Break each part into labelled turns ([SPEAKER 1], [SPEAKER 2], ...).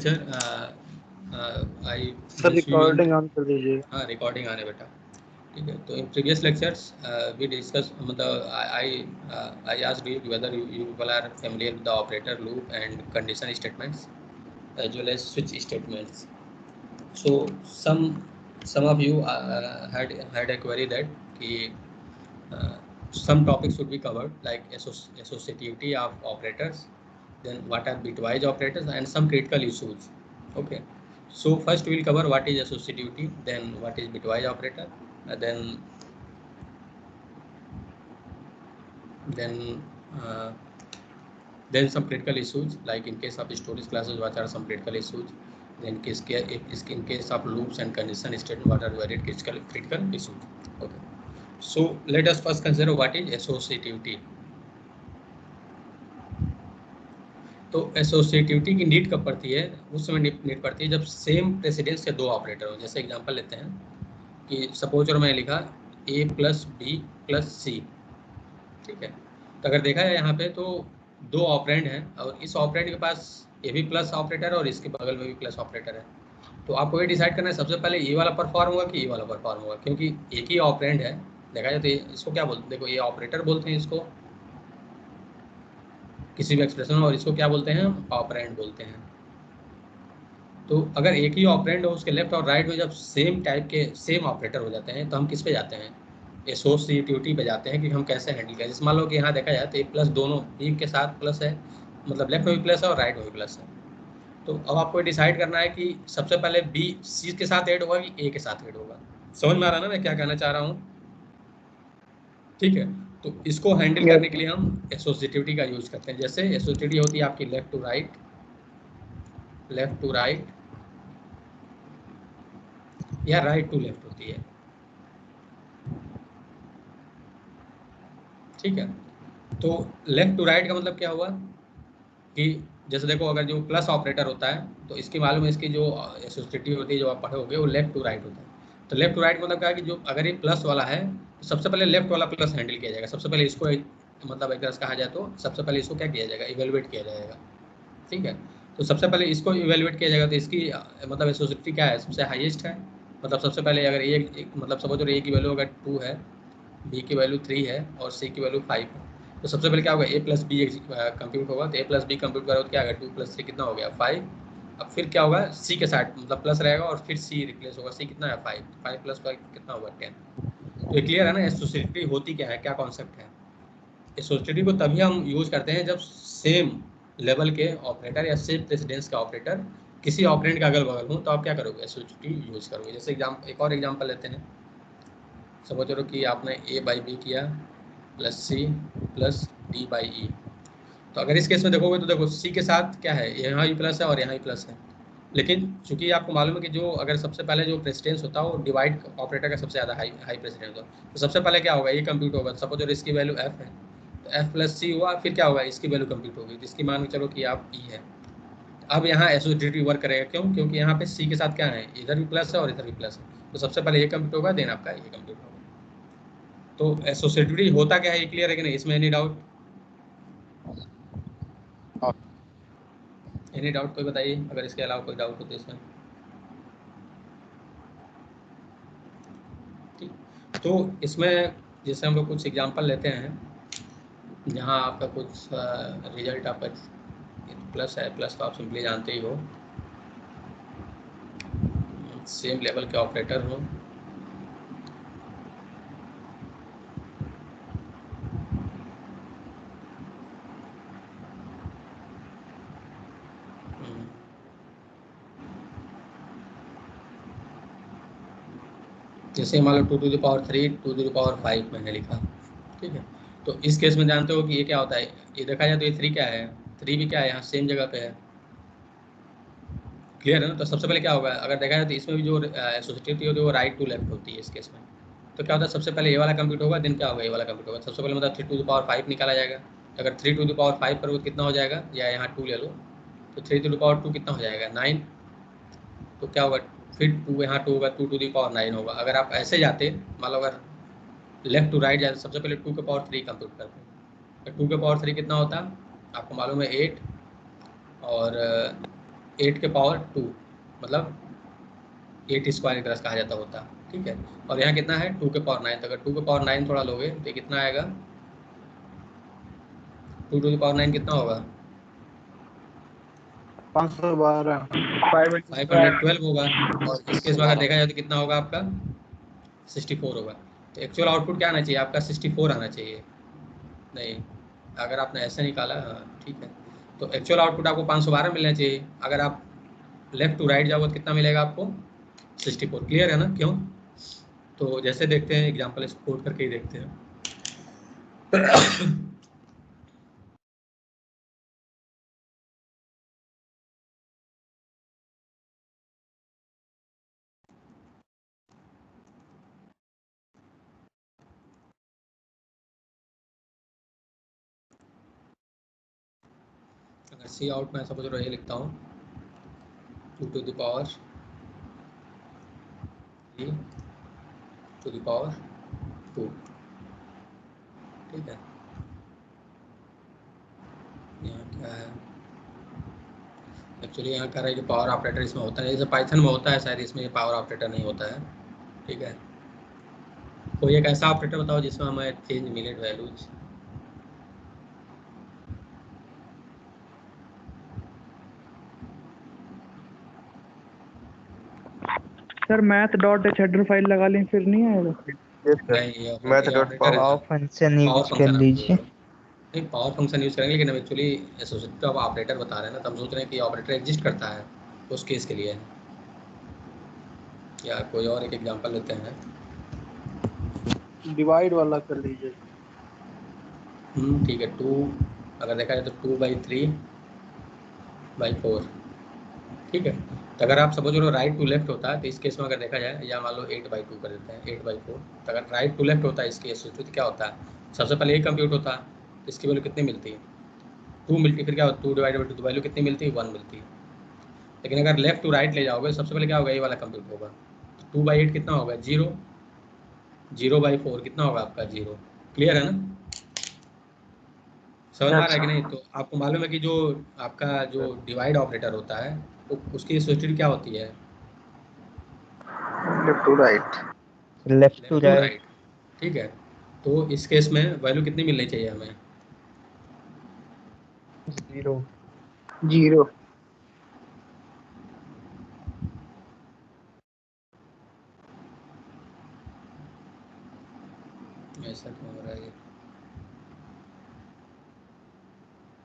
[SPEAKER 1] lecture I
[SPEAKER 2] sir recording on कर दीजिए।
[SPEAKER 1] हाँ रिकॉर्डिंग आने बेटा, ठीक है। तो in previous lectures we discuss मतलब I asked you whether you people are familiar with the operator loop and condition statements as well as switch statements. So some of you had a query that कि some topics should be covered like associativity of operators, then what are bitwise operators and some critical issues. Okay, so first we will cover what is associativity, then what is bitwise operator, then some critical issues like in case of storage classes what are some critical issues, then in case of loops and condition statement what are very critical issues. Okay, so let us first consider what is associativity. तो associativity की need कब पड़ती है? उस समय need पड़ती है जब सेम प्रेसिडेंस के दो ऑपरेटर हो। जैसे एग्जांपल लेते हैं कि सपोज और मैंने लिखा a प्लस बी प्लस सी, ठीक है। तो अगर देखा है यहाँ पे तो दो ऑपरेंड हैं और इस ऑपरेंड के पास ये भी प्लस ऑपरेटर है और इसके बगल में भी प्लस ऑपरेटर है। तो आपको ये डिसाइड करना है सबसे पहले ये वाला परफॉर्म होगा कि ये वाला परफॉर्म होगा, क्योंकि एक ही ऑपरेंड है। देखा जाए तो इसको क्या बोलते हैं, देखो ये ऑपरेटर बोलते हैं इसको किसी भी एक्सप्रेशन में, और इसको क्या बोलते हैं, ऑपरेंड बोलते हैं। तो अगर एक ही ऑपरेंड हो उसके लेफ्ट और राइट में जब सेम टाइप के सेम ऑपरेटर हो जाते हैं तो हम किस पे जाते हैं? एसोसिएटिविटी पे जाते हैं कि हम कैसे हैंडल करें। जैसे मान लो कि यहाँ देखा जाए तो ए प्लस दोनों बी के साथ प्लस है, मतलब लेफ्ट में भी प्लस है और राइट में भी प्लस है। तो अब आपको डिसाइड करना है कि सबसे पहले बी सी के साथ ऐड होगा कि ए के साथ ऐड होगा। समझ में आ रहा है ना मैं क्या कहना चाह रहा हूँ? ठीक है, तो इसको हैंडल करने के लिए हम एसोसिएटिविटी का यूज करते हैं। जैसे एसोसिएटिविटी होती है आपकी लेफ्ट टू राइट या राइट टू लेफ्ट होती है, ठीक है। तो लेफ्ट टू राइट का मतलब क्या हुआ कि जैसे देखो अगर जो प्लस ऑपरेटर होता है तो इसकी मालूम है, इसकी जो एसोसिएटिव होती है जो आप पढ़ोगे वो लेफ्ट टू राइट होता है। तो लेफ्ट टू राइट मतलब क्या है कि जो अगर ये प्लस वाला है तो सबसे पहले लेफ्ट वाला प्लस हैंडल किया जाएगा। सबसे पहले इसको मतलब एक तरह से कहा जाए तो सबसे पहले इसको क्या किया जाएगा, इवेलुएट किया जाएगा, ठीक है। तो सबसे पहले इसको इवेलुएट किया जाएगा तो इसकी मतलब एसोसिएटिव क्या है, सबसे हाईएस्ट है। मतलब सबसे पहले अगर मतलब सपोज ए की वैल्यू अगर 2 है, बी की वैल्यू 3 है और सी की वैल्यू 5 है, तो सबसे पहले क्या होगा, ए प्लस बी कंप्यूट होगा। तो ए प्लस बी कंप्यूट करोगे तो क्या होगा, 2 प्लस 3 कितना हो गया, 5। अब फिर क्या होगा, सी के साथ मतलब प्लस रहेगा और फिर सी रिप्लेस होगा। सी कितना है, 5 प्लस 5 कितना होगा, 10। तो ये क्लियर है ना एसोसिएटिविटी होती क्या है, क्या कॉन्सेप्ट है। एसोसिएटिविटी को तभी हम यूज करते हैं जब सेम लेवल के ऑपरेटर या सेम प्रेसिडेंस का ऑपरेटर किसी ऑपरेंड का अगल बगल हो, तो आप क्या करोगे, एसोसिएटिविटी यूज करोगे। जैसे एक और एग्जांपल लेते हैं। समझ लो कि आपने ए बाई बी किया plus c plus d by e. तो अगर इस केस में देखोगे तो देखो सी के साथ क्या है, यहाँ भी प्लस है और यहाँ भी प्लस है। लेकिन चूंकि आपको मालूम है कि जो अगर सबसे पहले जो प्रेसिडेंस होता है वो डिवाइड ऑपरेटर का सबसे ज़्यादा हाई प्रेसिडेंस होता है। तो सबसे पहले क्या होगा, ये कंप्यूट होगा। सपोज अगर इसकी वैल्यू एफ है तो एफ प्लस सी हुआ, फिर क्या होगा, इसकी वैल्यू कंप्यूट होगी जिसकी मान के चलो कि आप ई है। अब यहाँ एसोसिएटिविटी वर्क करेगा, क्यों, क्योंकि यहाँ पे सी के साथ क्या है, इधर भी प्लस है और इधर भी प्लस है। तो सबसे पहले ये कंप्यूट होगा, देन आपका ये कंप्यूट होगा। तो एसोसिएटिविटी होता क्या है, ये क्लियर है कि नहीं, इसमें एनी डाउट? एनी डाउट कोई बताइए, अगर इसके अलावा कोई डाउट हो तो इसमें। ठीक, तो इसमें जैसे हम लोग कुछ एग्जांपल लेते हैं जहाँ आपका कुछ रिजल्ट आपका प्लस है। प्लस तो आप सिंपली जानते ही हो, सेम लेवल के ऑपरेटर हो, जैसे मान लो 2 to the power 3 2 to the power 5 मैंने लिखा, ठीक है। तो इस केस में जानते हो कि ये क्या होता है, ये देखा जाए तो ये 3 क्या है, 3 भी क्या है, यहाँ सेम जगह पे है। क्लियर है ना। तो सबसे पहले क्या होगा, अगर देखा जाए तो इसमें भी जो एसोसिएटिविटी होती है वो राइट टू लेफ्ट होती है इस केस में। तो क्या होता है, सबसे पहले ये वाला कंप्यूट होगा, देन क्या होगा, ये वाला कंप्यूट होगा। सबसे पहले मतलब 3 to the power 5 निकाला जाएगा। अगर 3 to the power 5 पर वो कितना हो जाएगा, या यहाँ 2 ले लो तो 3 to the power 2 कितना हो जाएगा, 9। तो क्या होगा, फिर 2 यहाँ 2 होगा, 2 to the power 9 होगा। अगर आप ऐसे जाते, मान लो अगर लेफ्ट टू राइट जाते, सबसे पहले 2 के पावर 3 कंप्यूट करते हैं। तो 2 के पावर 3 कितना होता है, आपको मालूम है 8, और 8 के पावर 2 मतलब 8 स्क्वायर एक तरह से कहा जाता होता, ठीक है। और यहाँ कितना है 2 के पावर 9, तो अगर 2 के पावर 9 थोड़ा लोगे तो कितना आएगा, 2 टू द पावर 9 कितना होगा,
[SPEAKER 2] 512
[SPEAKER 1] 512 होगा। और इस केस में अगर देखा जाए तो कितना होगा आपका 64 होगा। तो एक्चुअल आउटपुट क्या आना चाहिए आपका 64 आना चाहिए, नहीं अगर आपने ऐसे निकाला, हाँ ठीक है। तो एक्चुअल आउटपुट आपको 512 मिलना चाहिए। अगर आप लेफ्ट टू राइट जाओगे तो कितना मिलेगा आपको 64। क्लियर है ना क्यों? तो जैसे देखते हैं एग्जाम्पल, इसको कोड करके ही देखते हैं। अगर सी आउट में सपोज ये लिखता हूँ 2 to the power 3 to the power 2, ठीक है। यहाँ क्या है एक्चुअली, यहाँ कह रहा है कि पावर ऑपरेटर इसमें होता है, जैसे पाइथन में होता है शायद, इसमें पावर ऑपरेटर नहीं होता है, ठीक है। कोई एक ऐसा ऑपरेटर बताओ जिसमें हमें चेंज मिले values.
[SPEAKER 3] Sir math dot H header file लगा लें फिर नहीं आएगा?
[SPEAKER 1] नहीं, ये
[SPEAKER 4] math dot
[SPEAKER 1] operator
[SPEAKER 4] power
[SPEAKER 2] function
[SPEAKER 1] power
[SPEAKER 2] use कर
[SPEAKER 1] फंक्शन
[SPEAKER 2] लीजिए।
[SPEAKER 1] नहीं, पावर फंक्शन यूज करेंगे, लेकिन हम एक्चुअली एसोसिएटिव आप ऑपरेटर बता रहे हैं ना, तो हम सोच रहे हैं कि ऑपरेटर एग्जिस्ट करता है उस केस के लिए। या कोई और एक एग्जांपल लेते हैं।
[SPEAKER 2] डिवाइड वाला कर लीजिए।
[SPEAKER 1] ठीक है। 2 अगर देखा जाए तो 2/3/4, ठीक है। तो अगर आप सपोज करो राइट टू लेफ्ट होता है तो इस केस में अगर देखा जाए, या मान लो 8/2 कर देते हैं, 8/4। तो अगर राइट टू लेफ्ट होता है इस केस में तो क्या होता है, सबसे पहले ये कंप्यूट होता है, इसकी वैल्यू कितनी मिलती है 2 मिलती, फिर क्या होता है 2/2 तो वैल्यू कितनी मिलती है 1 मिलती है। लेकिन अगर लेफ्ट टू राइट ले जाओगे सबसे पहले क्या होगा, ये वाला कंप्यूट होगा। 2/8 कितना होगा 0, 0/4 कितना होगा आपका 0। क्लियर है ना, समझ में आ रहा है कि नहीं? तो आपको मालूम है कि जो आपका जो डिवाइड ऑपरेटर होता है उसकी एसोसिएटिव क्या होती है,
[SPEAKER 4] left to right.
[SPEAKER 2] Left to
[SPEAKER 1] left to
[SPEAKER 2] right
[SPEAKER 1] right, ठीक है। तो इस केस में वैल्यू कितनी मिलनी चाहिए हमें,
[SPEAKER 2] 0।
[SPEAKER 1] ऐसा क्यों हो रहा है ये?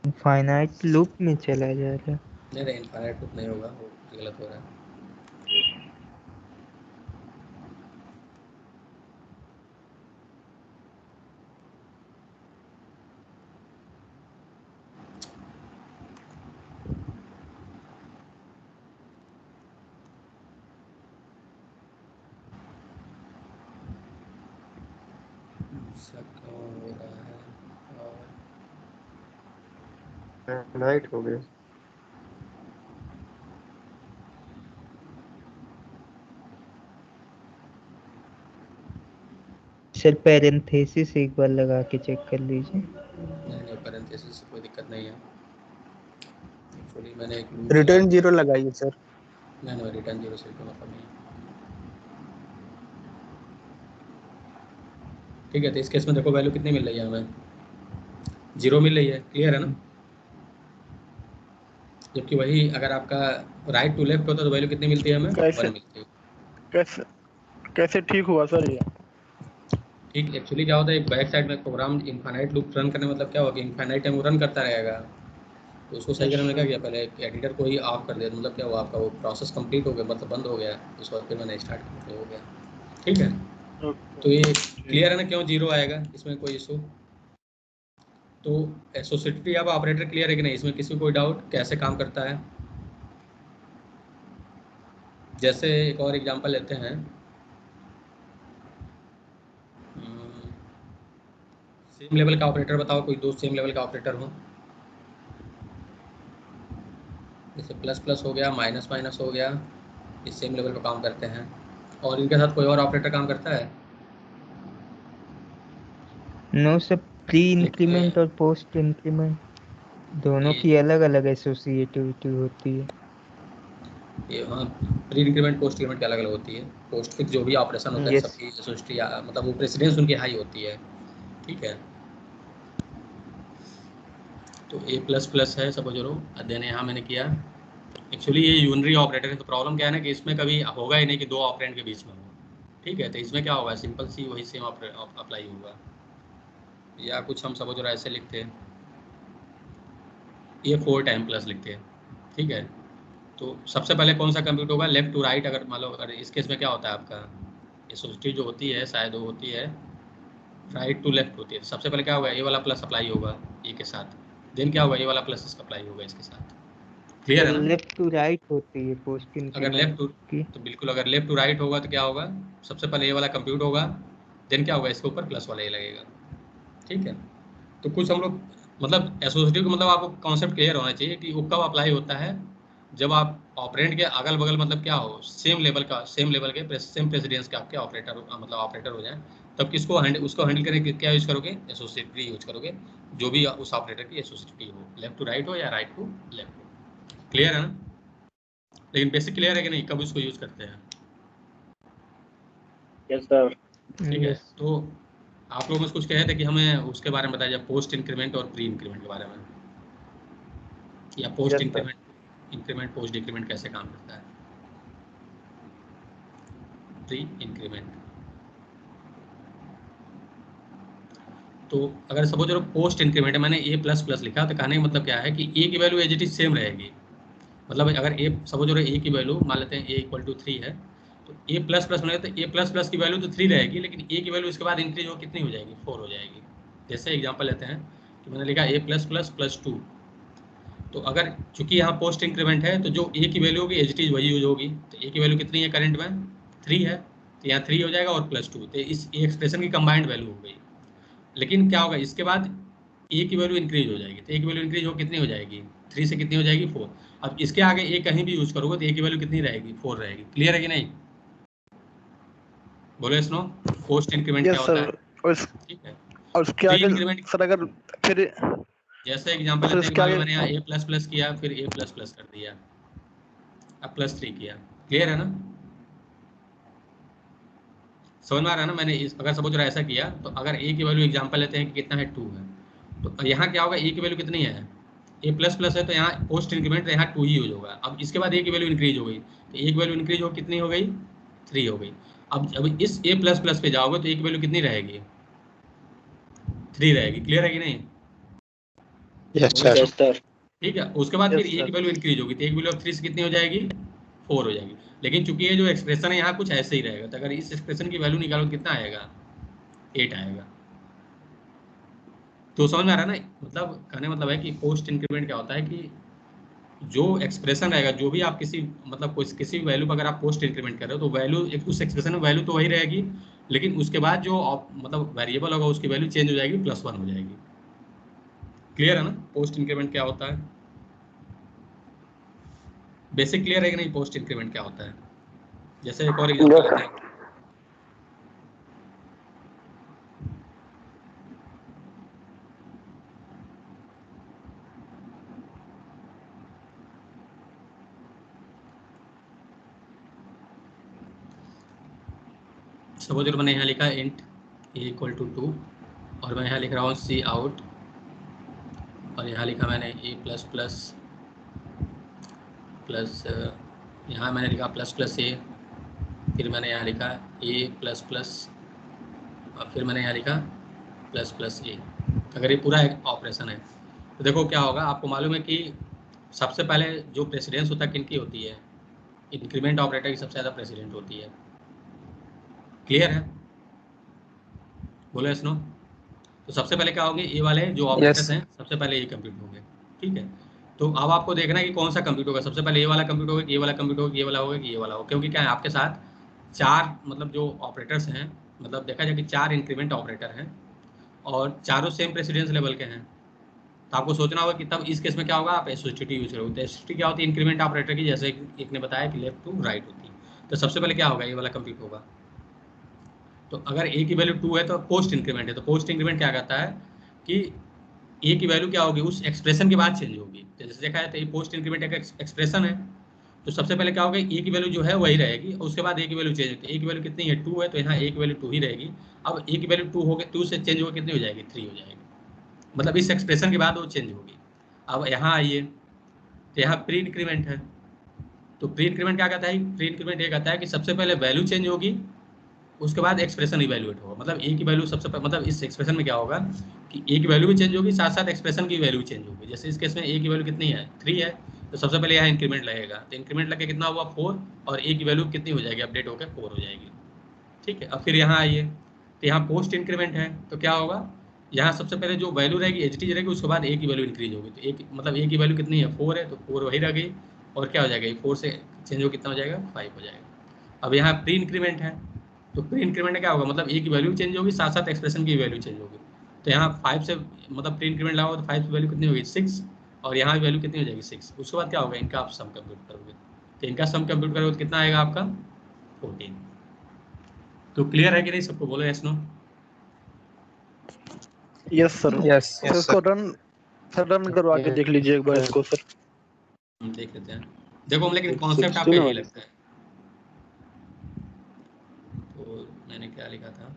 [SPEAKER 2] इनफाइनाइट लूप में चला जा रहा है।
[SPEAKER 1] नहीं नहीं, इनफाइनाइट लूप नहीं होगा, वो गलत हो रहा है। ऐसा क्यों हो रहा है? और
[SPEAKER 4] नाइट हो गया।
[SPEAKER 2] सर पैरेंथेसिस एक बार लगा के चेक कर लीजिए।
[SPEAKER 1] नहीं नहीं, पैरेंथेसिस से कोई दिक्कत नहीं है। एक्चुअली मैंने एक
[SPEAKER 2] रिटर्न 0 लगाइए सर।
[SPEAKER 1] नहीं नहीं, रिटर्न 0 से कोई मतलब नहीं है। ठीक है, तो इस केस में देखो वैल्यू कितनी मिल रही है हमें 0 मिल रही है। क्लियर है ना, जबकि वही अगर आपका राइट टू लेफ्ट होता तो वैल्यू कितनी मिलती है हमें 1 मिलती है।
[SPEAKER 2] कैसे ठीक हुआ सर ये?
[SPEAKER 1] ठीक, एक्चुअली क्या होता है एक बैक साइड में प्रोग्राम इनफाइनाइट लूप रन करने मतलब क्या होगा कि इनफाइनाइट टाइम वो रन करता रहेगा। तो उसको सही करने में क्या किया, पहले एडिटर को ही ऑफ कर दिया, मतलब क्या हुआ आपका वो प्रोसेस कंप्लीट हो गया, मतलब बंद हो गया, उसके बाद फिर मैंने स्टार्ट कर हो गया। ठीक है, तो ये क्लियर है ना क्यों 0 आएगा, इसमें कोई इशू? तो एसोसिएटिव अब ऑपरेटर क्लियर है कि नहीं, इसमें किसी को कोई डाउट कैसे काम करता है? जैसे एक और एग्जांपल लेते हैं, सेम लेवल का ऑपरेटर बताओ, कोई दो सेम लेवल का ऑपरेटर हो, जैसे प्लस प्लस हो गया, माइनस माइनस हो गया, इस सेम लेवल पर काम करते हैं, और इनके साथ कोई और ऑपरेटर काम करता है?
[SPEAKER 2] नो सर, प्री
[SPEAKER 1] देखिए
[SPEAKER 2] इंक्रीमेंट और पोस्ट इंक्रीमेंट दोनों
[SPEAKER 1] ये
[SPEAKER 2] की अलग अलग एसोसिएटिविटी होती है।
[SPEAKER 1] ये हाँ, प्री इंक्रीमेंट पोस्ट इंक्रीमेंट की अलग अलग होती है। पोस्ट फिक्स जो भी ऑपरेशन होता है
[SPEAKER 2] यस
[SPEAKER 1] सबकी एसोसिएटी मतलब वो प्रेसिडेंस उनकी हाई होती है, ठीक है। तो ए प्लस प्लस है सपोज लो, देन यहाँ मैंने किया, एक्चुअली ये यूनरी ऑपरेटर है, तो प्रॉब्लम क्या है ना कि इसमें कभी होगा ही नहीं कि दो ऑपरेंड के बीच में हो, ठीक है। तो इसमें क्या होगा, सिंपल सी वही सेम अप्लाई होगा, या कुछ हम सपोज लो ऐसे लिखते हैं, ये 4 टाइम प्लस लिखते हैं, ठीक है। तो सबसे पहले कौन सा कंप्यूट होगा, लेफ्ट टू राइट। अगर मान लो अगर इस केस में क्या होता है आपका एसोसिएटी जो होती है शायद वो होती है राइट टू लेफ्ट होती है। तो सबसे पहले क्या होगा, ए वाला प्लस अप्लाई होगा ए के साथ, देन क्या होगा, ए वाला प्लस इसका अप्लाई होगा इसके साथ। क्लियर
[SPEAKER 2] सर,
[SPEAKER 1] है ना?
[SPEAKER 2] लेफ्ट टू राइट होती है पोस्ट
[SPEAKER 1] अगर
[SPEAKER 2] इंक्रीमेंट
[SPEAKER 1] लेफ्ट टू,
[SPEAKER 2] की।
[SPEAKER 1] तो बिल्कुल अगर लेफ्ट टू राइट होगा तो क्या होगा, सबसे पहले ए वाला कंप्यूट होगा, देन क्या होगा, इसके ऊपर प्लस वाला ए लगेगा, ठीक है। तो कुछ हम लोग मतलब एसोसिएटिव का मतलब आपको कॉन्सेप्ट क्लियर होना चाहिए कि वो कब अप्लाई होता है, जब आप ऑपरेंड के अगल बगल मतलब क्या हो, सेम लेवल के सेम प्रेसिडेंस के आपके ऑपरेटर मतलब ऑपरेटर हो जाए, तब किसको उसको हैंडल करने के क्या यूज करोगे, एसोसिएटिव यूज करोगे, जो भी उस ऑपरेटर की एसोसिएटिव हो, लेफ्ट टू राइट हो या राइट टू लेफ्ट हो। क्लियर है ना? लेकिन बेसिक क्लियर है कि नहीं, कब उसको यूज करते हैं?
[SPEAKER 4] Yes sir.
[SPEAKER 1] ठीक है।
[SPEAKER 2] यस
[SPEAKER 1] तो आप लोग मुझे कुछ कहे थे कि हमें उसके बारे में बताया जाए, पोस्ट इंक्रीमेंट और प्री इंक्रीमेंट के बारे में, या post
[SPEAKER 4] Yes, sir.
[SPEAKER 1] Increment post decrement कैसे काम करता है, प्री इंक्रीमेंट। तो अगर सपोज करो पोस्ट इंक्रीमेंट मैंने ए प्लस प्लस लिखा, तो कहने का मतलब क्या है कि ए की value as it is same रहेगी। मतलब अगर ए सपोज करो ए की वैल्यू मान लेते हैं ए इक्वल टू 3 है, तो ए प्लस प्लस बनेगा तो ए प्लस प्लस की वैल्यू तो 3 रहेगी, लेकिन ए की वैल्यू इसके बाद इंक्रीज हो कितनी हो जाएगी, 4 हो जाएगी। जैसे एग्जांपल लेते हैं कि मैंने लिखा ए प्लस प्लस प्लस 2, तो अगर चूंकि यहाँ पोस्ट इंक्रीमेंट है तो जो ए की वैल्यू होगी एज इट इज वही यूज होगी। तो ए की वैल्यू कितनी है करंट में, 3 है, तो यहाँ 3 हो जाएगा और प्लस 2, तो इस एक्सप्रेशन की कंबाइंड वैल्यू हो गई। लेकिन क्या होगा, इसके बाद ए की वैल्यू इंक्रीज हो जाएगी, तो ए की वैल्यू इंक्रीज हो कितनी हो जाएगी, 3 से कितनी हो जाएगी, 4। अब इसके आगे ए कहीं भी यूज करोगे तो ए की वैल्यू कितनी रहेगी, 4 रहेगी। क्लियर है कि नहीं? बोलो स्नो, पोस्ट इंक्रीमेंट क्या
[SPEAKER 4] Yes,
[SPEAKER 1] होता है?
[SPEAKER 4] sir.
[SPEAKER 1] ठीक है।
[SPEAKER 4] और उसके
[SPEAKER 1] प्री
[SPEAKER 4] आगे
[SPEAKER 1] इंक्रीमेंट,
[SPEAKER 4] सर अगर फिर
[SPEAKER 1] जैसे एग्जांपल
[SPEAKER 4] सर
[SPEAKER 1] लेते हैं कि
[SPEAKER 4] उसके
[SPEAKER 1] मान लो
[SPEAKER 4] आगे
[SPEAKER 1] मैंने यहाँ ए प्लस प्लस किया, फिर ए प्लस प्लस कर दिया, अब प्लस 3 किया। क्लियर है ना? समझ में आ रहा है ना? मैंने अगर सपोज ऐसा किया, तो अगर ए की वैल्यू एग्जांपल लेते हैं कि कितना है, 2 है, तो यहाँ क्या होगा, ए की वैल्यू कितनी है, ए प्लस प्लस है, तो यहाँ पोस्ट इंक्रीमेंट यहाँ 2 ही यूज होगा। अब इसके बाद ए की वैल्यू इंक्रीज हो गई, तो ए की वैल्यू इंक्रीज हो कितनी हो गई, 3 हो गई। अब इस ए प्लस प्लस पे जाओगे तो ए की वैल्यू कितनी रहेगी, 3 रहेगी। क्लियर है कि नहीं?
[SPEAKER 5] यस
[SPEAKER 1] बोले
[SPEAKER 5] सर।
[SPEAKER 4] Yes sir.
[SPEAKER 1] ठीक है। उसके बाद फिर
[SPEAKER 4] यस
[SPEAKER 1] ए की
[SPEAKER 4] सर।
[SPEAKER 1] वैल्यू इंक्रीज होगी, तो ए की वैल्यू 3 से कितनी हो जाएगी, 4 हो जाएगी। लेकिन चूंकि ये जो एक्सप्रेशन है यहाँ कुछ ऐसे ही रहेगा, तो अगर इस एक्सप्रेशन की वैल्यू निकालो कितना आएगा, 8 आएगा। तो समझ में आ रहा है ना? मतलब कहने मतलब है कि पोस्ट इंक्रीमेंट क्या होता है कि जो एक्सप्रेशन रहेगा, जो भी आप किसी मतलब किसी भी वैल्यू पर अगर आप पोस्ट इंक्रीमेंट कर रहे हो, तो वैल्यू उस एक्सप्रेशन में वैल्यू तो वही रहेगी, लेकिन उसके बाद जो मतलब वेरिएबल होगा उसकी वैल्यू चेंज हो जाएगी, +1 हो जाएगी। क्लियर है ना पोस्ट इंक्रीमेंट क्या होता है? बेसिक क्लियर है कि नहीं पोस्ट इंक्रीमेंट क्या होता है? जैसे एक और एग्जांपल लेते हैं, सपोज मैंने यहाँ लिखा इंट ए इक्वल टू 2, और मैं यहाँ लिख रहा हूँ सी आउट, और यहाँ लिखा मैंने ए प्लस प्लस प्लस, यहाँ मैंने लिखा प्लस प्लस ए, फिर मैंने यहाँ लिखा ए प्लस प्लस, और फिर मैंने यहाँ लिखा प्लस प्लस ए। अगर ये पूरा एक ऑपरेशन है, तो देखो क्या होगा, आपको मालूम है कि सबसे पहले जो प्रेसिडेंस होता है किनकी होती है, इंक्रीमेंट ऑपरेटर की सबसे ज़्यादा प्रेसिडेंट होती है। क्लियर है? बोलो यस नो। तो सबसे पहले क्या होंगे, ए वाले जो ऑपरेटर्स
[SPEAKER 5] यस
[SPEAKER 1] हैं सबसे पहले ये कंप्यूट होंगे, ठीक है। तो अब आपको देखना है कि कौन सा कंप्यूट होगा, सबसे पहले ये वाला कंप्यूट होगा कि ये वाला कंप्यूट होगा कि ये वाला होगा कि ये वाला होगा, क्योंकि क्या है आपके साथ 4 मतलब जो ऑपरेटर्स हैं, मतलब देखा जाए कि 4 इंक्रीमेंट ऑपरेटर हैं और चारों सेम प्रेसिडेंस लेवल के हैं। तो आपको सोचना होगा कि तब इस केस में क्या होगा, आप एसोसिएटिव यूज करोगे। तो एसोसिएटिव क्या होती है, इंक्रीमेंट ऑपरेटर की, जैसे एक ने बताया कि लेफ्ट टू राइट होती है। तो सबसे पहले क्या होगा, ये वाला कंप्यूट होगा। तो अगर ए की वैल्यू 2 है तो पोस्ट इंक्रीमेंट है, तो पोस्ट इंक्रीमेंट क्या कहता है कि ए की वैल्यू क्या होगी, उस एक्सप्रेशन के बाद चेंज होगी। तो जैसे देखा है तो ये पोस्ट इंक्रीमेंट एक एक्सप्रेशन है, तो सबसे पहले क्या होगा, ए की वैल्यू जो है वही रहेगी, और उसके बाद ए की वैल्यू चेंज होती है। ए की वैल्यू कितनी है, 2 है, तो यहाँ ए की वैल्यू 2 ही रहेगी। अब ए की वैल्यू 2 हो गई, 2 से चेंज होकर कितनी हो जाएगी, 3 हो जाएगी, मतलब इस एक्सप्रेशन के बाद वो चेंज होगी। अब यहाँ आइए, तो यहाँ प्री इंक्रीमेंट है, तो प्री इंक्रीमेंट क्या कहता है, प्री इंक्रीमेंट ये कहता है कि सबसे पहले वैल्यू चेंज होगी, उसके बाद एक्सप्रेशन इवैल्यूएट होगा। मतलब ए की वैल्यू सबसे मतलब इस एक्सप्रेशन में क्या होगा कि ए की वैल्यू भी चेंज होगी, साथ साथ एक्सप्रेशन की वैल्यू चेंज होगी। जैसे इस केस में ए की वैल्यू कितनी है, 3 है, तो सबसे पहले यहाँ इंक्रीमेंट लगेगा, तो इंक्रीमेंट लग के कितना हुआ, 4, और ए की वैल्यू कितनी हो जाएगी, अपडेट होकर 4 हो जाएगी। ठीक है, अब फिर यहाँ आइए, तो यहाँ पोस्ट इंक्रीमेंट है, तो क्या होगा, यहाँ सबसे पहले जो वैल्यू रहेगी एच टी रहेगी, उसके बाद ए की वैल्यू इंक्रीज होगी। तो एक मतलब ए की वैल्यू कितनी है, 4 है, तो 4 वही रह गई, और क्या हो जाएगा, 4 से चेंज हो कितना हो जाएगा, 5 हो जाएगा। अब यहाँ प्री इंक्रीमेंट है, तो प्री इंक्रीमेंट में क्या होगा, मतलब ए की वैल्यू चेंज होगी, साथ साथ एक्सप्रेशन की वैल्यू चेंज होगी। तो यहाँ 5 से मतलब प्री इंक्रीमेंट लगाओ, तो 5 की वैल्यू कितनी होगी, 6, और यहाँ वैल्यू कितनी हो जाएगी, 6। उसके बाद क्या होगा, इनका आप सम कंप्यूट करोगे, तो इनका सम कंप्यूट करोगे तो कितना आएगा आपका, 14। तो क्लियर है कि नहीं सबको, बोलो yes no.
[SPEAKER 5] Yes sir.
[SPEAKER 4] Yes
[SPEAKER 5] sir इसको रन करवा के देख लीजिए एक बार इसको सर।
[SPEAKER 1] देख लेते हैं, देखो लेकिन कॉन्सेप्ट आपका यही लगता है। तो मैंने क्या लिखा था,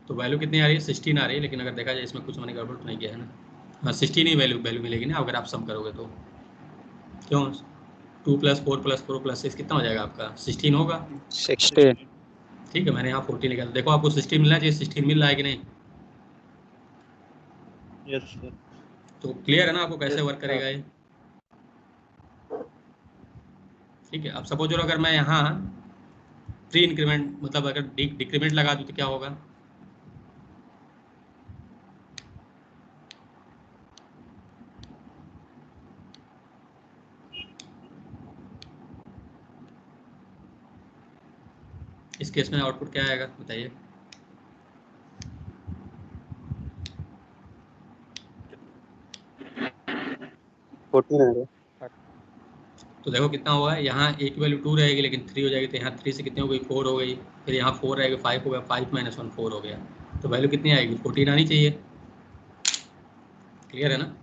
[SPEAKER 1] तो वैल्यू कितनी आ रही है, 16 आ रही है, लेकिन अगर देखा जाए इसमें कुछ मैंने गड़बड़ तो नहीं किया है ना। हाँ 16 ही वैल्यू मिलेगी ना अगर आप सम करोगे तो, क्यों 2 + 4 + 4 + 6 कितना हो जाएगा आपका, 16 होगा।
[SPEAKER 4] 16।
[SPEAKER 1] ठीक है, मैंने यहाँ 14 लिखा था, देखो आपको 16 मिलना चाहिए, 16 मिल रहा है कि नहीं।
[SPEAKER 5] Yes sir.
[SPEAKER 1] तो क्लियर है ना आपको कैसे वर्क करेगा ये। ठीक है, अब सपोज अगर मैं यहाँ प्री इंक्रीमेंट मतलब अगर डिक्रीमेंट लगा दूँ तो क्या होगा, इस केस में आउटपुट क्या आएगा बताइए। तो देखो कितना हुआ है, यहाँ ए की वैल्यू 2 रहेगी लेकिन 3 हो जाएगी, तो यहाँ 3 से कितनी हो गई, 4 हो गई, फिर यहाँ 4 रहेगी, 5 हो गया, 5 - 1 4 हो गया, तो वैल्यू कितनी आएगी, 14 आनी चाहिए। क्लियर है ना।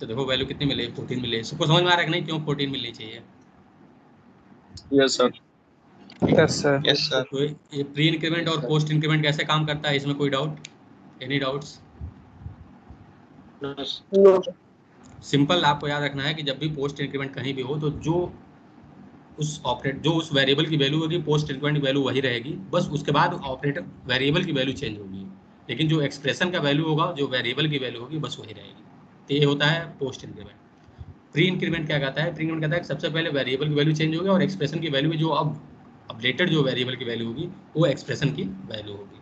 [SPEAKER 1] तो देखो वैल्यू कितनी मिली, 14 मिली। सबको समझ में आ रहा है कि नहीं, क्यों 14 मिलनी चाहिए।
[SPEAKER 4] Yes sir. Yes sir.
[SPEAKER 5] Yes sir.
[SPEAKER 1] तो ये प्री इंक्रीमेंट और पोस्ट इंक्रीमेंट कैसे काम करता है, इसमें कोई डाउट, एनी डाउट्स। सिंपल आपको याद रखना है कि जब भी पोस्ट इंक्रीमेंट कहीं भी हो, तो जो उस वेरिएबल की वैल्यू होगी, पोस्ट इंक्रीमेंट की वैल्यू वही रहेगी, बस उसके बाद ऑपरेटर वेरिएबल की वैल्यू चेंज होगी, लेकिन जो एक्सप्रेशन का वैल्यू होगा, जो वेरिएबल की वैल्यू होगी, बस वही रहेगी। तो ये होता है पोस्ट इंक्रीमेंट। प्री इंक्रीमेंट क्या कहता है, प्री इंक्रीमेंट कहता है कि सबसे पहले वेरिएबल की वैल्यू चेंज होगी, और एक्सप्रेशन की वैल्यू जो अब अपडेटेड जो वेरिएबल की वैल्यू होगी, वो एक्सप्रेशन की वैल्यू होगी।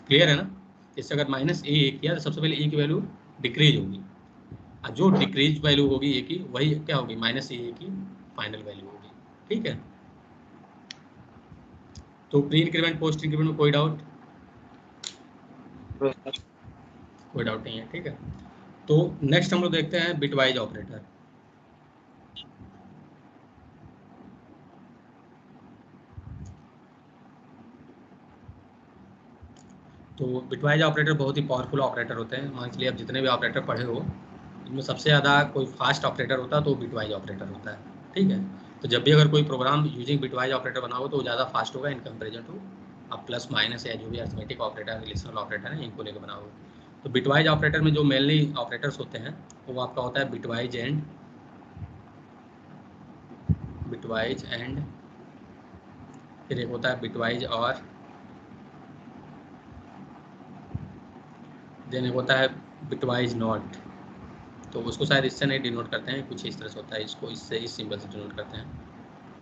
[SPEAKER 1] क्लियर है ना। इससे अगर -a किया तो सबसे पहले ए की वैल्यू डिक्रीज होगी, और जो डिक्रीज वैल्यू होगी ए की, वही क्या होगी, -a की फाइनल वैल्यू होगी। ठीक है, तो प्री इंक्रीमेंट पोस्ट इंक्रीमेंट में कोई डाउट, कोई डाउट नहीं है। ठीक है, तो नेक्स्ट हम लोग देखते हैं बिटवाइज ऑपरेटर। तो बिटवाइज ऑपरेटर बहुत ही पावरफुल ऑपरेटर होते हैं। मान लीजिए आप जितने भी ऑपरेटर पढ़े हो, इनमें सबसे ज़्यादा कोई फास्ट ऑपरेटर होता है तो बिटवाइज ऑपरेटर होता है। ठीक है, तो जब भी अगर कोई प्रोग्राम यूजिंग बिटवाइज ऑपरेटर बनाओ तो वो ज़्यादा फास्ट होगा इन कंपेरिजन टू आप प्लस माइनस या जो भी अरिथमेटिक ऑपरेटर, रिलेशनल ऑपरेटर है, इनको लेकर बनाओगे। तो बिटवाइज ऑपरेटर में जो मेनली ऑपरेटर्स होते हैं वो आपका होता है बिटवाइज एंड, फिर एक होता है बिटवाइज और, देन एक होता है बिटवाइज नॉट। तो उसको शायद इससे नहीं डिनोट करते हैं, कुछ इस तरह से होता है, इसको इससे इस सिंबल से डिनोट करते हैं,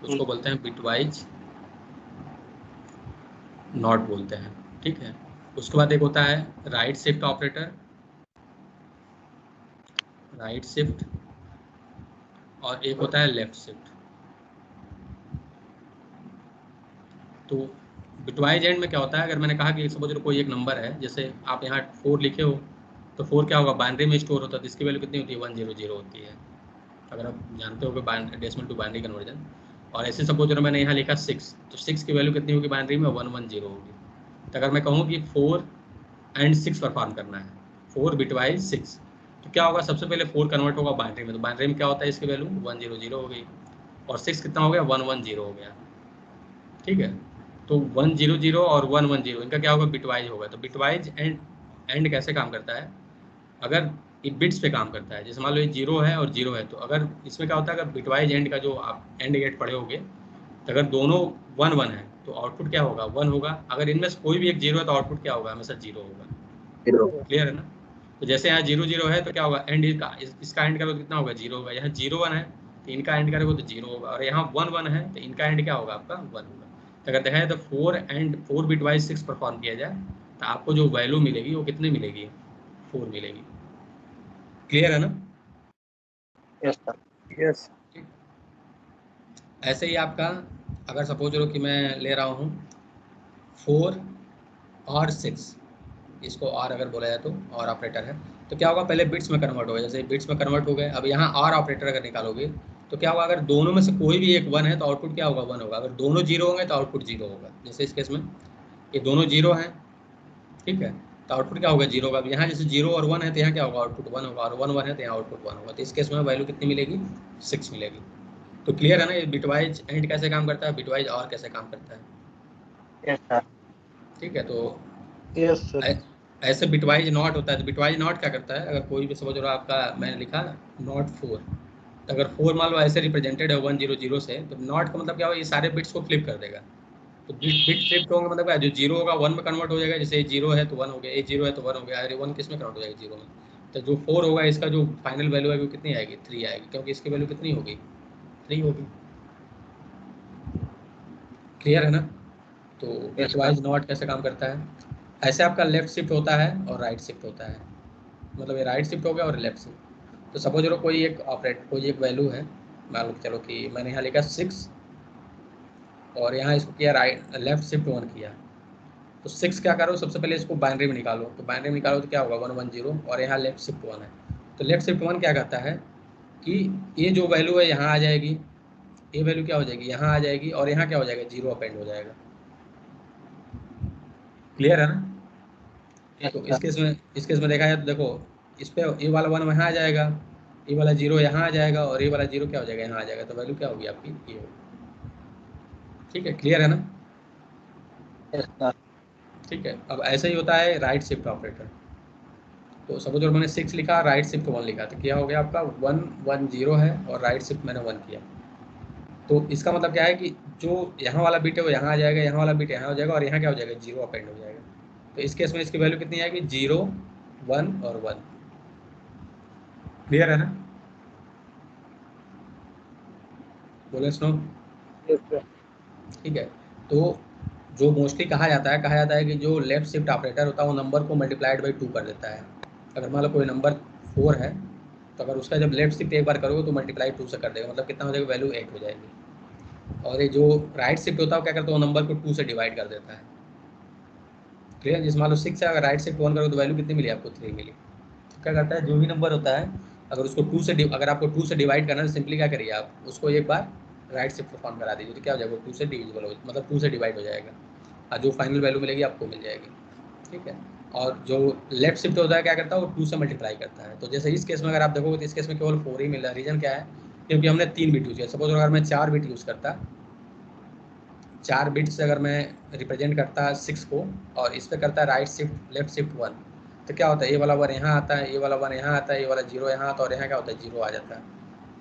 [SPEAKER 1] उसको बोलते हैं बिटवाइज नॉट बोलते हैं। ठीक है, उसके बाद एक होता है right shift operator, right shift, और एक होता है लेफ्ट शिफ्ट। तो बिटवाइज एंड में क्या होता है, अगर मैंने कहा कि सपोज कोई एक नंबर है, जैसे आप यहाँ 4 लिखे हो, तो 4 क्या होगा, बाइनरी में स्टोर होता है, तो इसकी वैल्यू कितनी होती है, 100 होती है, अगर आप जानते हो कि डेसिमल टू बाइनरी कन्वर्जन। और ऐसे सपोज मैंने यहाँ लिखा 6, तो 6 की वैल्यू कितनी होगी बाइनरी में, 110 होगी। तो अगर मैं कहूँ कि 4 एंड 6 परफॉर्म करना है, 4 बिटवाइज 6, तो क्या होगा, सबसे पहले 4 कन्वर्ट होगा बाइनरी में, तो बाइनरी में क्या होता है, इसकी वैल्यू 100 हो गई, और 6 कितना हो गया, 110 हो गया। ठीक है, तो 100 और 110 इनका क्या होगा, बिटवाइज होगा। तो बिटवाइज एंड कैसे काम करता है, अगर ये बिट्स पे काम करता है, जैसे मान लो ये 0 है और 0 है, तो अगर इसमें क्या होता है, अगर बिटवाइज एंड का जो आप एंड गेट पढ़े होगे, तो अगर दोनों 1 1 है तो आउटपुट क्या होगा, 1 होगा। अगर इनमें से कोई भी एक 0 है तो आउटपुट क्या होगा, हमेशा 0 होगा। क्लियर है ना। तो जैसे यहाँ 0 0 है, तो क्या होगा, एंड इसका एंड करोगे कितना होगा, 0 होगा। यहाँ 0 1 है तो इनका एंड करोगे तो 0 होगा, और यहाँ 1 1 है तो इनका एंड क्या होगा, आपका 1 होगा। तो अगर देखा जाए तो 4 बिट वाइज 6 परफॉर्म किया जाए, तो आपको जो वैल्यू मिलेगी वो कितनी मिलेगी, 4 मिलेगी। क्लियर है ना।
[SPEAKER 4] Yes sir. यस।
[SPEAKER 1] ऐसे ही आपका, अगर सपोज करो कि मैं ले रहा हूँ 4 और 6, इसको और अगर बोला जाए तो और ऑपरेटर है, तो क्या होगा, पहले बिट्स में कन्वर्ट होगा। जैसे बिट्स में कन्वर्ट हो गए, अब यहाँ और ऑपरेटर अगर निकालोगे तो क्या होगा, अगर दोनों में से कोई भी एक 1 है तो आउटपुट क्या होगा, 1 होगा। अगर दोनों 0 होंगे तो आउटपुट 0 होगा। जैसे इस केस में ये दोनों 0 हैं, ठीक है, तो आउटपुट क्या होगा, 0 होगा। अब यहाँ जैसे 0 और 1 है तो यहाँ क्या होगा, आउटपुट 1 होगा, और 1 1 है तो यहाँ आउटपुट 1 होगा। तो इस केस में वैल्यू कितनी मिलेगी, 6 मिलेगी। तो क्लियर है ना, ये बिटवाइज एंड कैसे काम करता है, बिटवाइज और कैसे काम करता है।
[SPEAKER 4] Yes sir.
[SPEAKER 1] ठीक है, तो
[SPEAKER 5] यस सर।
[SPEAKER 1] ऐसे बिटवाइज नॉट होता है। तो बिटवाइज नॉट क्या करता है, अगर कोई भी समझ लो आपका, मैंने लिखा नॉट 4, तो अगर 4 मान लो ऐसे रिप्रेजेंटेड है 100 से, तो नॉट का मतलब क्या होगा, ये सारे बिट्स को फ्लिप कर देगा। तो बिट फ्लिप होगा मतलब क्या, जो 0 होगा 1 में कन्वर्ट हो जाएगा। जैसे 0 है तो 1 हो गया, ये 0 है तो 1 हो गया, अरे 1 किस में कन्वर्ट हो जाएगा, 0 में। तो जो 4 होगा इसका जो फाइनल वैल्यू है वो कितनी आएगी, 3 आएगी, क्योंकि इसकी वैल्यू कितनी होगी, 3 होगी। क्लियर है ना। तो बिटवाइज नॉट कैसे काम करता है, ऐसे आपका लेफ्ट शिफ्ट होता है और राइट शिफ्ट होता है। मतलब ये राइट शिफ्ट हो गया और लेफ्ट शिफ्ट। तो सपोज करो कोई एक वैल्यू है, मान लो चलो कि मैंने यहाँ लिखा 6 और यहाँ इसको किया राइट लेफ्ट शिफ्ट 1 किया। तो 6 क्या करो, सबसे पहले इसको बाइनरी में निकालो। तो बाइनरी में निकालो तो क्या होगा, 110, और यहाँ लेफ्ट शिफ्ट 1 है। तो लेफ्ट शिफ्ट 1 क्या कहता है कि ये जो वैल्यू है यहाँ आ जाएगी, ये वैल्यू क्या हो जाएगी, यहाँ आ जाएगी, और यहाँ क्या हो जाएगा, 0 अपेंड हो जाएगा। क्लियर है ना। तो इस केस में देखा जाए तो देखो, इस पे ये वाला 1 वहाँ आ जाएगा, ये वाला 0 यहाँ आ जाएगा, और ये वाला 0 क्या हो जाएगा, यहाँ आ जाएगा। तो वैल्यू क्या होगी आपकी, ये होगी। ठीक है, क्लियर है ना।
[SPEAKER 4] Yes sir.
[SPEAKER 1] ठीक है, अब ऐसे ही होता है राइट शिफ्ट ऑपरेटर। तो सपोज मैंने 6 लिखा, राइट शिफ्ट 1 लिखा, तो क्या हो गया आपका 110 है, और राइट शिफ्ट मैंने 1 किया। तो इसका मतलब क्या है कि जो यहाँ वाला बिट है वो यहाँ आ जाएगा, यहाँ वाला बिट यहाँ हो जाएगा, और यहाँ क्या हो जाएगा, 0 अपेंड हो जाएगा। तो इस केस में इसकी वैल्यू कितनी आएगी, 0 1 और 1। क्लियर है ना, बोले सुनो।
[SPEAKER 4] Yes sir.
[SPEAKER 1] ठीक है, तो जो मोस्टली कहा जाता है कि जो लेफ्ट शिफ्ट ऑपरेटर होता है वो नंबर को मल्टीप्लाइड बाई 2 कर देता है। अगर मान लो कोई नंबर 4 है, तो अगर उसका जब लेफ्ट शिफ्ट एक बार करोगे तो मल्टीप्लाई 2 से कर देगा, मतलब कितना हो जाएगा, वैल्यू 8 हो जाएगी। और ये जो राइट शिफ्ट होता है वो क्या करता है, वो नंबर को 2 से डिवाइड कर देता है। क्लियर, जिस मान लो 6 है, अगर राइट शिफ्ट 1 करोगे तो वैल्यू कितनी मिली आपको, 3 मिली। तो क्या करता है, जो भी नंबर होता है अगर उसको 2 से अगर आपको 2 से डिवाइड करना है तो सिंपली क्या करिए, आप उसको एक बार राइट शिफ्ट परफॉर्म करा दीजिए, तो क्या हो जाएगा, 2 से डिविजिबल हो, मतलब 2 से डिवाइड हो जाएगा, और जो फाइनल वैल्यू मिलेगी आपको मिल जाएगी। ठीक है, और जो लेफ्ट शिफ्ट होता है क्या करता है, वो 2 से मल्टीप्लाई करता है। तो जैसे इस केस में अगर आप देखोगे तो इस केस में केवल 4 ही मिल रहा है। रीजन क्या है, क्योंकि हमने 3 बिट यूज़ किया। सपोज अगर मैं 4 बिट यूज़ करता, 4 बिट से अगर मैं रिप्रेजेंट करता 6 को, और इस पर करता राइट शिफ्ट लेफ्ट शिफ्ट 1, तो क्या होता है, ये वाला 1 यहाँ आता है, ये वाला 1 यहाँ आता है, ये वाला 0 यहाँ आता है, और यहाँ क्या होता है, 0 आ जाता है।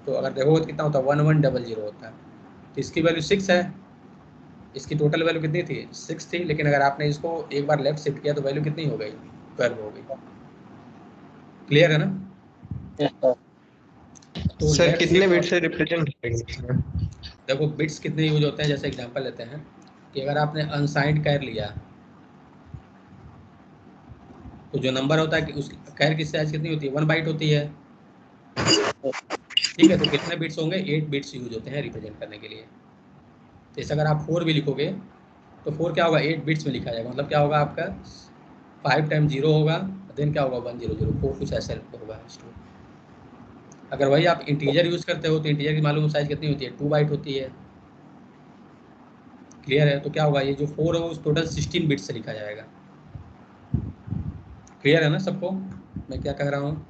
[SPEAKER 1] तो अगर देखोगे तो कितना होता है, 1100 होता है। तो इसकी वैल्यू 6 है, इसकी टोटल वैल्यू कितनी थी, 6 थी, लेकिन अगर आपने इसको एक बार लेफ्ट शिफ्ट किया तो वैल्यू कितनी हो गई, 12 हो गई। क्लियर है ना।
[SPEAKER 4] Yes sir.
[SPEAKER 1] तो
[SPEAKER 5] सर
[SPEAKER 1] लेफ्ट
[SPEAKER 5] कितने
[SPEAKER 1] शिफ्ट,
[SPEAKER 5] बिट से रिप्रेजेंट करेंगे?
[SPEAKER 1] देखो बिट्स कितने यूज होते हैं। जैसे एग्जांपल लेते हैं कि अगर आपने अनसाइंड कैर लिया, तो जो नंबर होता है कि उस कैर की साइज कितनी होती है, 1 बाइट होती है। ठीक है, तो कितने बिट्स होंगे, 8 बिट्स यूज होते हैं रिप्रेजेंट करने के लिए। तो इसे अगर आप 4 भी लिखोगे तो 4 क्या होगा 8 बिट्स में लिखा जाएगा, मतलब क्या होगा आपका 5 टाइम 0 होगा, देन क्या होगा 1004, कुछ ऐसे होगा स्टोर। अगर वही आप इंटीजर यूज़ करते हो तो इंटीजर की मालूम साइज कितनी होती है, 2 बाइट होती है। क्लियर है? तो क्या होगा ये जो 4 है वो टोटल 16 बिट्स से लिखा जाएगा। क्लियर है ना सबको मैं क्या कह रहा हूँ?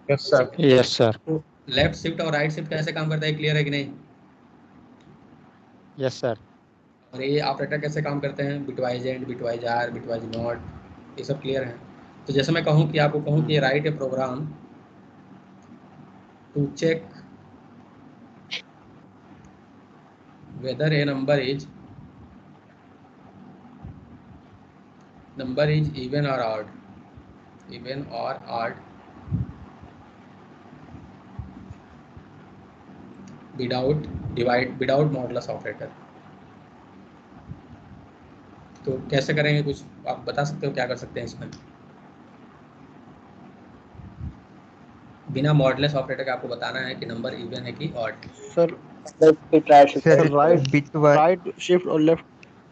[SPEAKER 4] Yes sir.
[SPEAKER 5] Yes sir.
[SPEAKER 1] तो लेफ्ट शिफ्ट और राइट शिफ्ट कैसे काम करता है, क्लियर है कि नहीं?
[SPEAKER 5] Yes sir.
[SPEAKER 1] और ये ऑपरेटर कैसे काम करते हैं, bitwise and, bitwise or, bitwise not, ये सब क्लियर है? तो जैसे मैं कहूँ कि आपको कहूँ कि write a program to check whether a number is even और ऑड, इवन और odd without divide, without modulus operator. तो कैसे करेंगे, कुछ आप बता सकते हो क्या कर सकते हैं इसमें बिना मॉडुलस ऑपरेटर के? आपको बताना है कि नंबर इवन है कि odd.
[SPEAKER 5] Sir
[SPEAKER 4] left shift right shift.
[SPEAKER 2] Sir
[SPEAKER 5] sir right
[SPEAKER 2] bitwise
[SPEAKER 5] right shift और लेफ्ट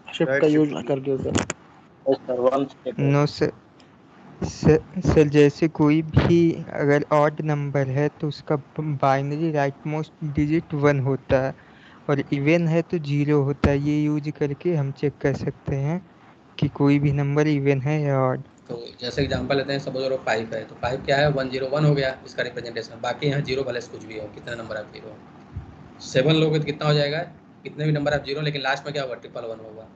[SPEAKER 5] शिफ्ट
[SPEAKER 6] राइट
[SPEAKER 5] का यूज
[SPEAKER 6] शिफ्ट
[SPEAKER 5] करके sir.
[SPEAKER 4] Yes sir, one step.
[SPEAKER 2] No sir. Sir जैसे कोई भी अगर ऑड नंबर है तो उसका बाइनरी राइट मोस्ट डिजिट 1 होता है और इवन है तो 0 होता है। ये यूज करके हम चेक कर सकते हैं कि कोई भी नंबर इवन है या ऑड।
[SPEAKER 1] तो जैसे एग्जांपल लेते हैं, सपोज अगर 5 है तो 5 क्या है 101 हो गया इसका रिप्रेजेंटेशन, बाकी यहाँ 0 भले से कुछ भी हो, कितना नंबर आप 0 7 लोगे तो कितना हो जाएगा, कितने भी नंबर आप 0 लेकिन लास्ट में क्या होगा 111 होगा।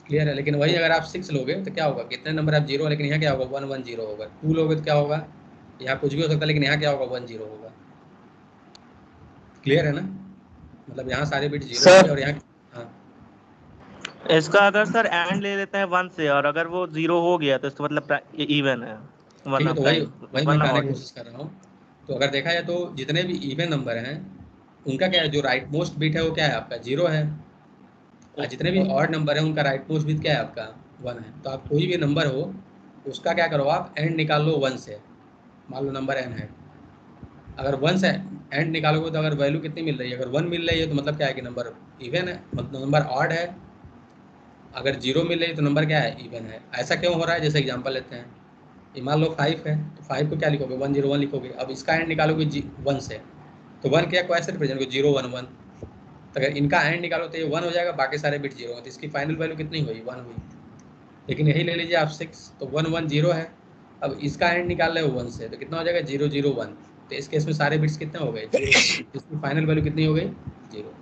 [SPEAKER 1] क्लियर है? लेकिन वही अगर आप 6 लोगे तो क्या होगा, कितने नंबर आप 0 लेकिन यहाँ क्या होगा 110 होगा। 2 लोगे तो क्या होगा, यहाँ कुछ भी हो सकता है लेकिन यहाँ क्या होगा 10 होगा। क्लियर है ना? मतलब यहाँ सारे बिट 0 होंगे और यहाँ हाँ
[SPEAKER 7] इसका अगर सर एंड ले लेते हैं 1 से और अगर वो 0 हो गया तो इसका मतलब इवन है,
[SPEAKER 1] ठीक है। तो वही वही मैं कहने की
[SPEAKER 7] ऑड।
[SPEAKER 1] कोशिश कर रहा हूँ। तो अगर देखा जाए तो जितने भी इवन नंबर हैं उनका क्या है, जो राइट मोस्ट बिट है वो क्या है आपका 0 है, और जितने भी ऑड नंबर हैं उनका राइट मोस्ट बिट क्या है आपका 1 है। तो आप कोई भी नंबर हो उसका क्या करो, आप एंड निकाल लो 1 से। मान लो नंबर n है, अगर 1 से एंड निकालोगे तो अगर वैल्यू कितनी मिल रही है, अगर 1 मिल रही है तो मतलब क्या है कि नंबर इवन है, मतलब नंबर ऑड है। अगर 0 मिल रही है तो नंबर क्या है, इवन है। ऐसा क्यों हो रहा है, जैसे एग्जांपल लेते हैं, ये मान लो 5 है तो 5 को क्या लिखोगे 101 लिखोगे। अब इसका एंड निकालोगे 1 से, तो 1 क्या कैसे रिप्रेजेंट करोगे 011। तो अगर इनका एंड निकालो तो ये 1 हो जाएगा, बाकी सारे बिट 0 हो, तो इसकी फाइनल वैल्यू कितनी हुई 1 हुई। लेकिन यही ले लीजिए आप 6 तो 110 है, अब इसका एंड निकाल रहे हो 1 से तो कितना हो जाएगा 001। तो इस केस में सारे बिट्स कितने हो गए 0, इसकी फाइनल वैल्यू कितनी हो गई 0।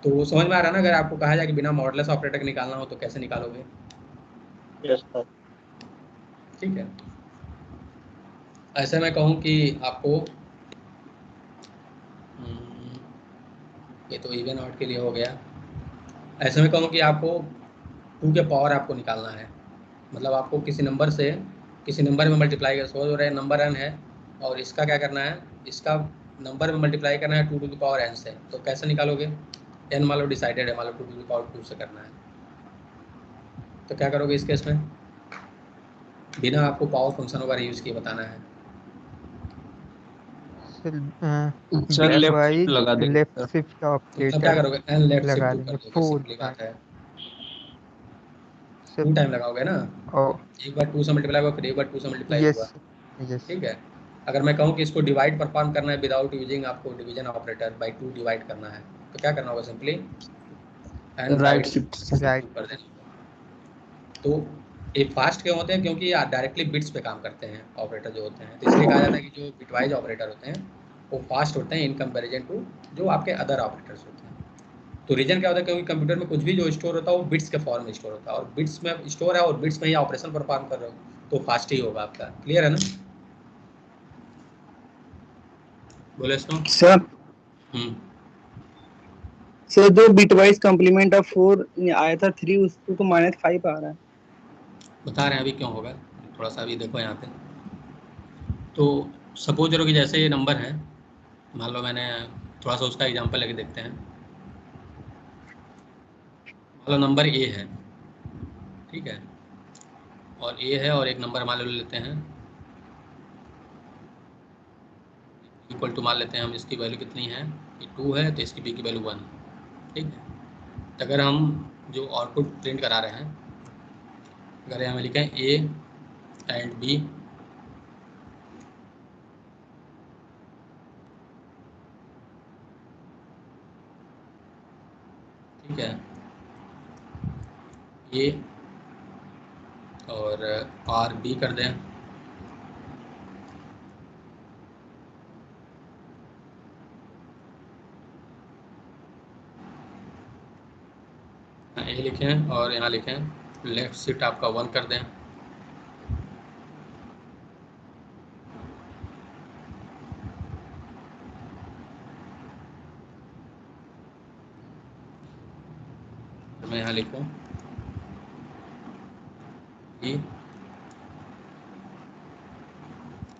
[SPEAKER 1] तो समझ में आ रहा है ना? अगर आपको कहा जाए कि बिना मॉडुलस ऑपरेटर निकालना हो तो कैसे निकालोगे?
[SPEAKER 4] Yes sir.
[SPEAKER 1] ठीक है। ऐसे मैं कहूँ कि आपको ये तो इवन ऑड के लिए हो गया। ऐसे में कहूँ कि आपको 2 के पावर आपको निकालना है, मतलब आपको किसी नंबर से किसी नंबर में मल्टीप्लाई कर, सपोज हो रहा है नंबर n है और इसका क्या करना है, इसका नंबर में मल्टीप्लाई करना है 2 टू द पावर n से। तो कैसे निकालोगे, n मान लो डिसाइडेड है, मान लो 2 टू द पावर 2 से करना है, तो क्या करोगे इस केस में, बिना आपको पावर फंक्शन वगैरह यूज़ किए बताना है।
[SPEAKER 2] सर बिटवाइज
[SPEAKER 6] लगा देंगे
[SPEAKER 2] लेफ्ट
[SPEAKER 6] सर।
[SPEAKER 2] शिफ्ट
[SPEAKER 1] तो तब क्या
[SPEAKER 2] ऑपरेटर
[SPEAKER 1] करोगे, n लेफ्ट
[SPEAKER 2] लगा
[SPEAKER 1] शिफ्ट 2 कर
[SPEAKER 2] देंगे
[SPEAKER 1] दोगे,
[SPEAKER 2] 4
[SPEAKER 1] सिंपली बात है।
[SPEAKER 2] सर
[SPEAKER 1] 2 टाइम लगाओगे ना,
[SPEAKER 2] और
[SPEAKER 1] एक बार 2 से मल्टीप्लाई होगा फिर एक बार 2 से मल्टीप्लाई होगा।
[SPEAKER 2] यस यस
[SPEAKER 1] ठीक है। अगर मैं कहूँ कि इसको डिवाइड परफॉर्म करना है विदाउट यूजिंग आपको डिवीजन ऑपरेटर, बाई 2 डिवाइड करना है, तो क्या करना होगा, simply n
[SPEAKER 6] right
[SPEAKER 1] right
[SPEAKER 6] shift.
[SPEAKER 2] Right
[SPEAKER 1] कर देना। तो ये फास्ट क्यों होते हैं, क्योंकि ये डायरेक्टली बिट्स पे काम करते हैं ऑपरेटर जो होते हैं, तो इसलिए कहा जाता है कि जो बिटवाइज ऑपरेटर होते हैं वो फास्ट होते हैं इन कंपैरिजन टू जो आपके अदर ऑपरेटर्स होते हैं। तो रीजन क्या होता है, क्योंकि कंप्यूटर में कुछ भी जो स्टोर होता है वो बिट्स के फॉर्म में स्टोर होता है, और बिट्स में स्टोर है और बिट्स में ही ऑपरेशन परफॉर्म कर रहे हो तो फास्ट ही होगा आपका। क्लियर है ना? बोले इसको।
[SPEAKER 3] सर
[SPEAKER 1] हम्म।
[SPEAKER 3] सर जो बिटवाइज कॉम्प्लीमेंट ऑफ 4 आया था 3 उसको तो -5 आ रहा है।
[SPEAKER 1] बता रहे हैं अभी क्यों होगा, थोड़ा सा अभी देखो यहाँ पे। तो सपोज करो कि जैसे ये नंबर है, मान लो मैंने थोड़ा सा उसका एग्जांपल लेके देखते हैं। मान लो नंबर ए है, ठीक है, और ए है और एक नंबर मान लो ले लेते हैं इक्वल टू, मान लेते हैं हम इसकी वैल्यू कितनी है, ये 2 है तो इसकी बी की वैल्यू 1। ठीक है। तो अगर हम जो आउटपुट प्रिंट करा रहे हैं, अगर यहाँ में लिखें ए एंड बी, ठीक है, ए और आर बी कर दें, ए लिखें और यहाँ लिखें लेफ्ट शिफ्ट आपका 1 कर दें, तो मैं यहाँ लिखूँ ई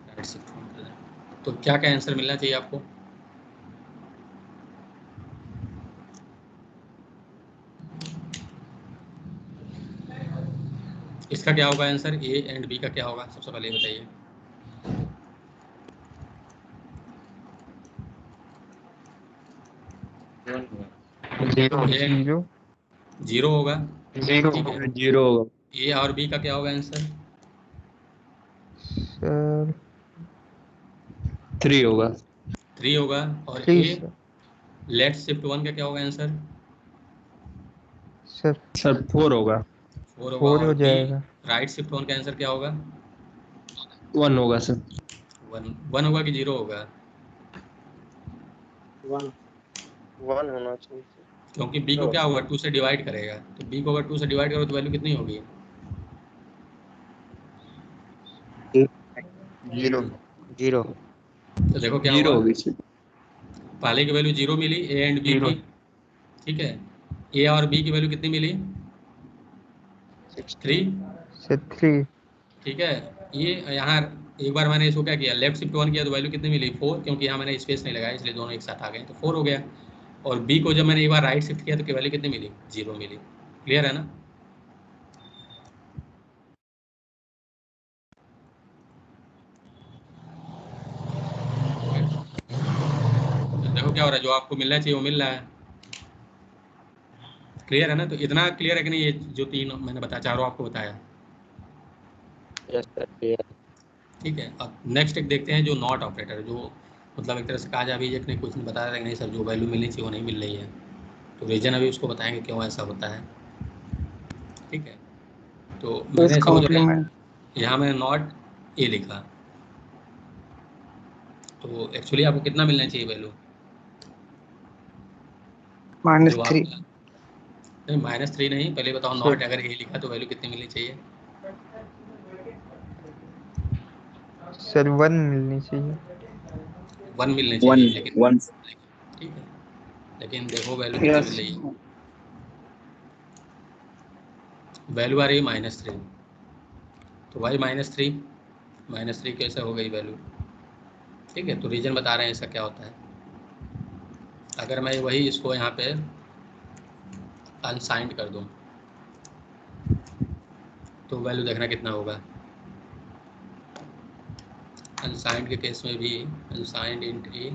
[SPEAKER 1] राइट शिफ्ट 1 कर दें। तो क्या क्या आंसर मिलना चाहिए आपको? इसका क्या होगा आंसर? ए एंड बी का क्या होगा? सबसे पहले बताइए।
[SPEAKER 2] जीरो
[SPEAKER 1] जीरो होगा,
[SPEAKER 5] जीरो
[SPEAKER 1] ठीक है।
[SPEAKER 5] जीरो होगा।
[SPEAKER 1] ए और बी का क्या होगा आंसर?
[SPEAKER 2] सर
[SPEAKER 5] 3 होगा।
[SPEAKER 1] 3 होगा। और
[SPEAKER 2] 3
[SPEAKER 1] ए लेफ्ट शिफ्ट 1 का क्या होगा आंसर?
[SPEAKER 2] सर
[SPEAKER 5] सर 4 होगा।
[SPEAKER 1] 4 होगा।
[SPEAKER 2] 4
[SPEAKER 1] और
[SPEAKER 2] हो
[SPEAKER 1] बी
[SPEAKER 2] जाएगा।
[SPEAKER 1] राइट शिफ्ट 1 का आंसर क्या होगा?
[SPEAKER 5] 1 होगा सर।
[SPEAKER 1] 1 होगा कि 0 होगा?
[SPEAKER 4] 1 1 होना चाहिए सर।
[SPEAKER 1] क्योंकि बी को क्या होगा 2 से डिवाइड करेगा, तो बी को अगर 2 से डिवाइड करो तो वैल्यू कितनी होगी?
[SPEAKER 6] जीरो जीरो
[SPEAKER 1] तो देखो क्या
[SPEAKER 5] जीरो
[SPEAKER 1] हुआ,
[SPEAKER 5] होगी सर।
[SPEAKER 1] पहले की वैल्यू 0 मिली ए एंड बी की, ठीक है। ए और बी की वैल्यू कितनी मिली? 3,
[SPEAKER 2] सर 3
[SPEAKER 1] ठीक है। ये यहाँ एक बार मैंने इसको क्या किया, लेफ्ट शिफ्ट 1 किया तो वैल्यू कितनी मिली? 4, क्योंकि यहाँ मैंने स्पेस नहीं लगाया इसलिए दोनों एक साथ आ गए, तो 4 हो गया। और बी को जब मैंने एक बार राइट शिफ्ट किया तो वैल्यू कितनी मिली? 0 मिली। क्लियर है ना? तो देखो क्या हो रहा है, जो आपको मिलना चाहिए वो मिल रहा है। क्लियर है ना? तो इतना क्लियर है कि नहीं? ये जो 3 मैंने बताया, चारों आपको बताया,
[SPEAKER 4] यस सर क्लियर।
[SPEAKER 1] ठीक है। अब नेक्स्ट एक देखते हैं जो नॉट ऑपरेटर, जो मतलब एक तरह से कहा जाए अभी एक ने कुछ बता रहा है कि नहीं सर जो वैल्यू मिलनी चाहिए वो नहीं मिल रही है, तो रीजन अभी उसको बताएंगे क्यों ऐसा होता है, ठीक है। तो
[SPEAKER 3] प्लस
[SPEAKER 1] मैंने समझ रहे
[SPEAKER 3] कॉम्प्लीमेंट
[SPEAKER 1] यहाँ मैंने नॉट ए लिखा, तो एक्चुअली आपको कितना मिलना चाहिए वैल्यू? जो आप
[SPEAKER 3] -3
[SPEAKER 1] नहीं -3 नहीं, पहले बताओ नॉट अगर ए लिखा तो वैल्यू कितनी मिलनी चाहिए?
[SPEAKER 2] सर 1 मिलनी चाहिए।
[SPEAKER 1] 1 मिलनी चाहिए, लेकिन
[SPEAKER 3] 1
[SPEAKER 1] ठीक है, लेकिन देखो वैल्यू कितनी मिल
[SPEAKER 3] यस
[SPEAKER 1] रही है? वैल्यू आ रही है -3, तो भाई -3 कैसे हो गई वैल्यू? ठीक है, तो रीजन बता रहे हैं ऐसा क्या होता है। अगर मैं वही इसको यहाँ पे अनसाइंड कर दूँ तो वैल्यू देखना कितना होगा। अनसाइंड के केस में भी अनसाइंड इंट ए,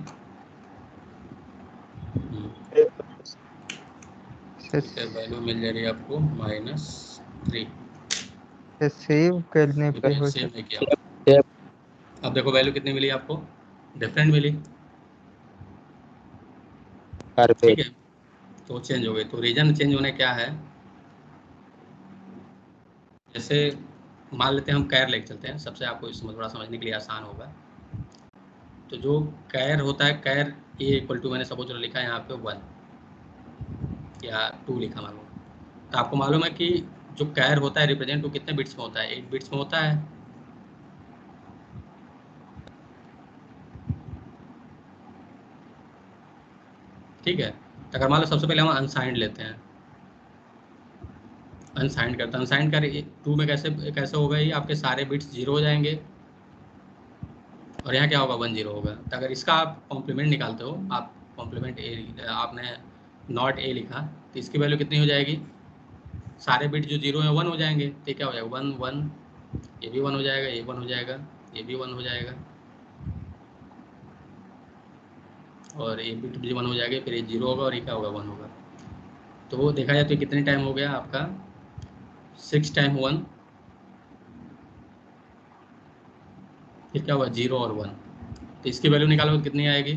[SPEAKER 1] ठीक है, वैल्यू मिल जा रही है आपको -3।
[SPEAKER 2] सर सेव करने पे हो
[SPEAKER 1] सेव
[SPEAKER 2] सकता
[SPEAKER 1] नहीं किया। अब देखो वैल्यू कितनी मिली आपको? डिफरेंट मिली, ठीक है, तो चेंज हो गई। तो रीजन चेंज होने क्या है, जैसे मान लेते हैं हम कैर लेके चलते हैं, सबसे आपको इसमें थोड़ा समझने के लिए आसान होगा। तो जो कैर होता है, कैर ए इक्वल टू मैंने सपोज लिखा है यहाँ पे 1 या 2 लिखा मानो, तो आपको मालूम है कि जो कैर होता है रिप्रेजेंट वो कितने बिट्स में होता है? 8 बिट्स में होता है, ठीक है। तो अगर मान लो सबसे पहले हम अनसाइंड लेते हैं, अनसाइंड करते हैं, अनसाइंड कर 2 में कैसे कैसे होगा? ये आपके सारे बिट्स 0 हो जाएंगे और यहाँ क्या होगा? 1 0 होगा। तो अगर इसका आप कॉम्प्लीमेंट निकालते हो, आप कॉम्प्लीमेंट ए, आपने नॉट ए लिखा, तो इसकी वैल्यू कितनी हो जाएगी? सारे बिट जो 0 हैं 1 हो जाएंगे, तो क्या हो जाएगा? 1 1, ये भी 1 हो जाएगा, ये 1 हो जाएगा, ये भी 1 हो जाएगा, और ये बिट भी 1 हो जाएगा, फिर ये 0 होगा और ये क्या होगा? 1 होगा। तो देखा जाए तो कितने टाइम हो गया आपका 6 टाइम 1, फिर क्या हुआ 0 और 1, तो इसकी वैल्यू निकालो कितनी आएगी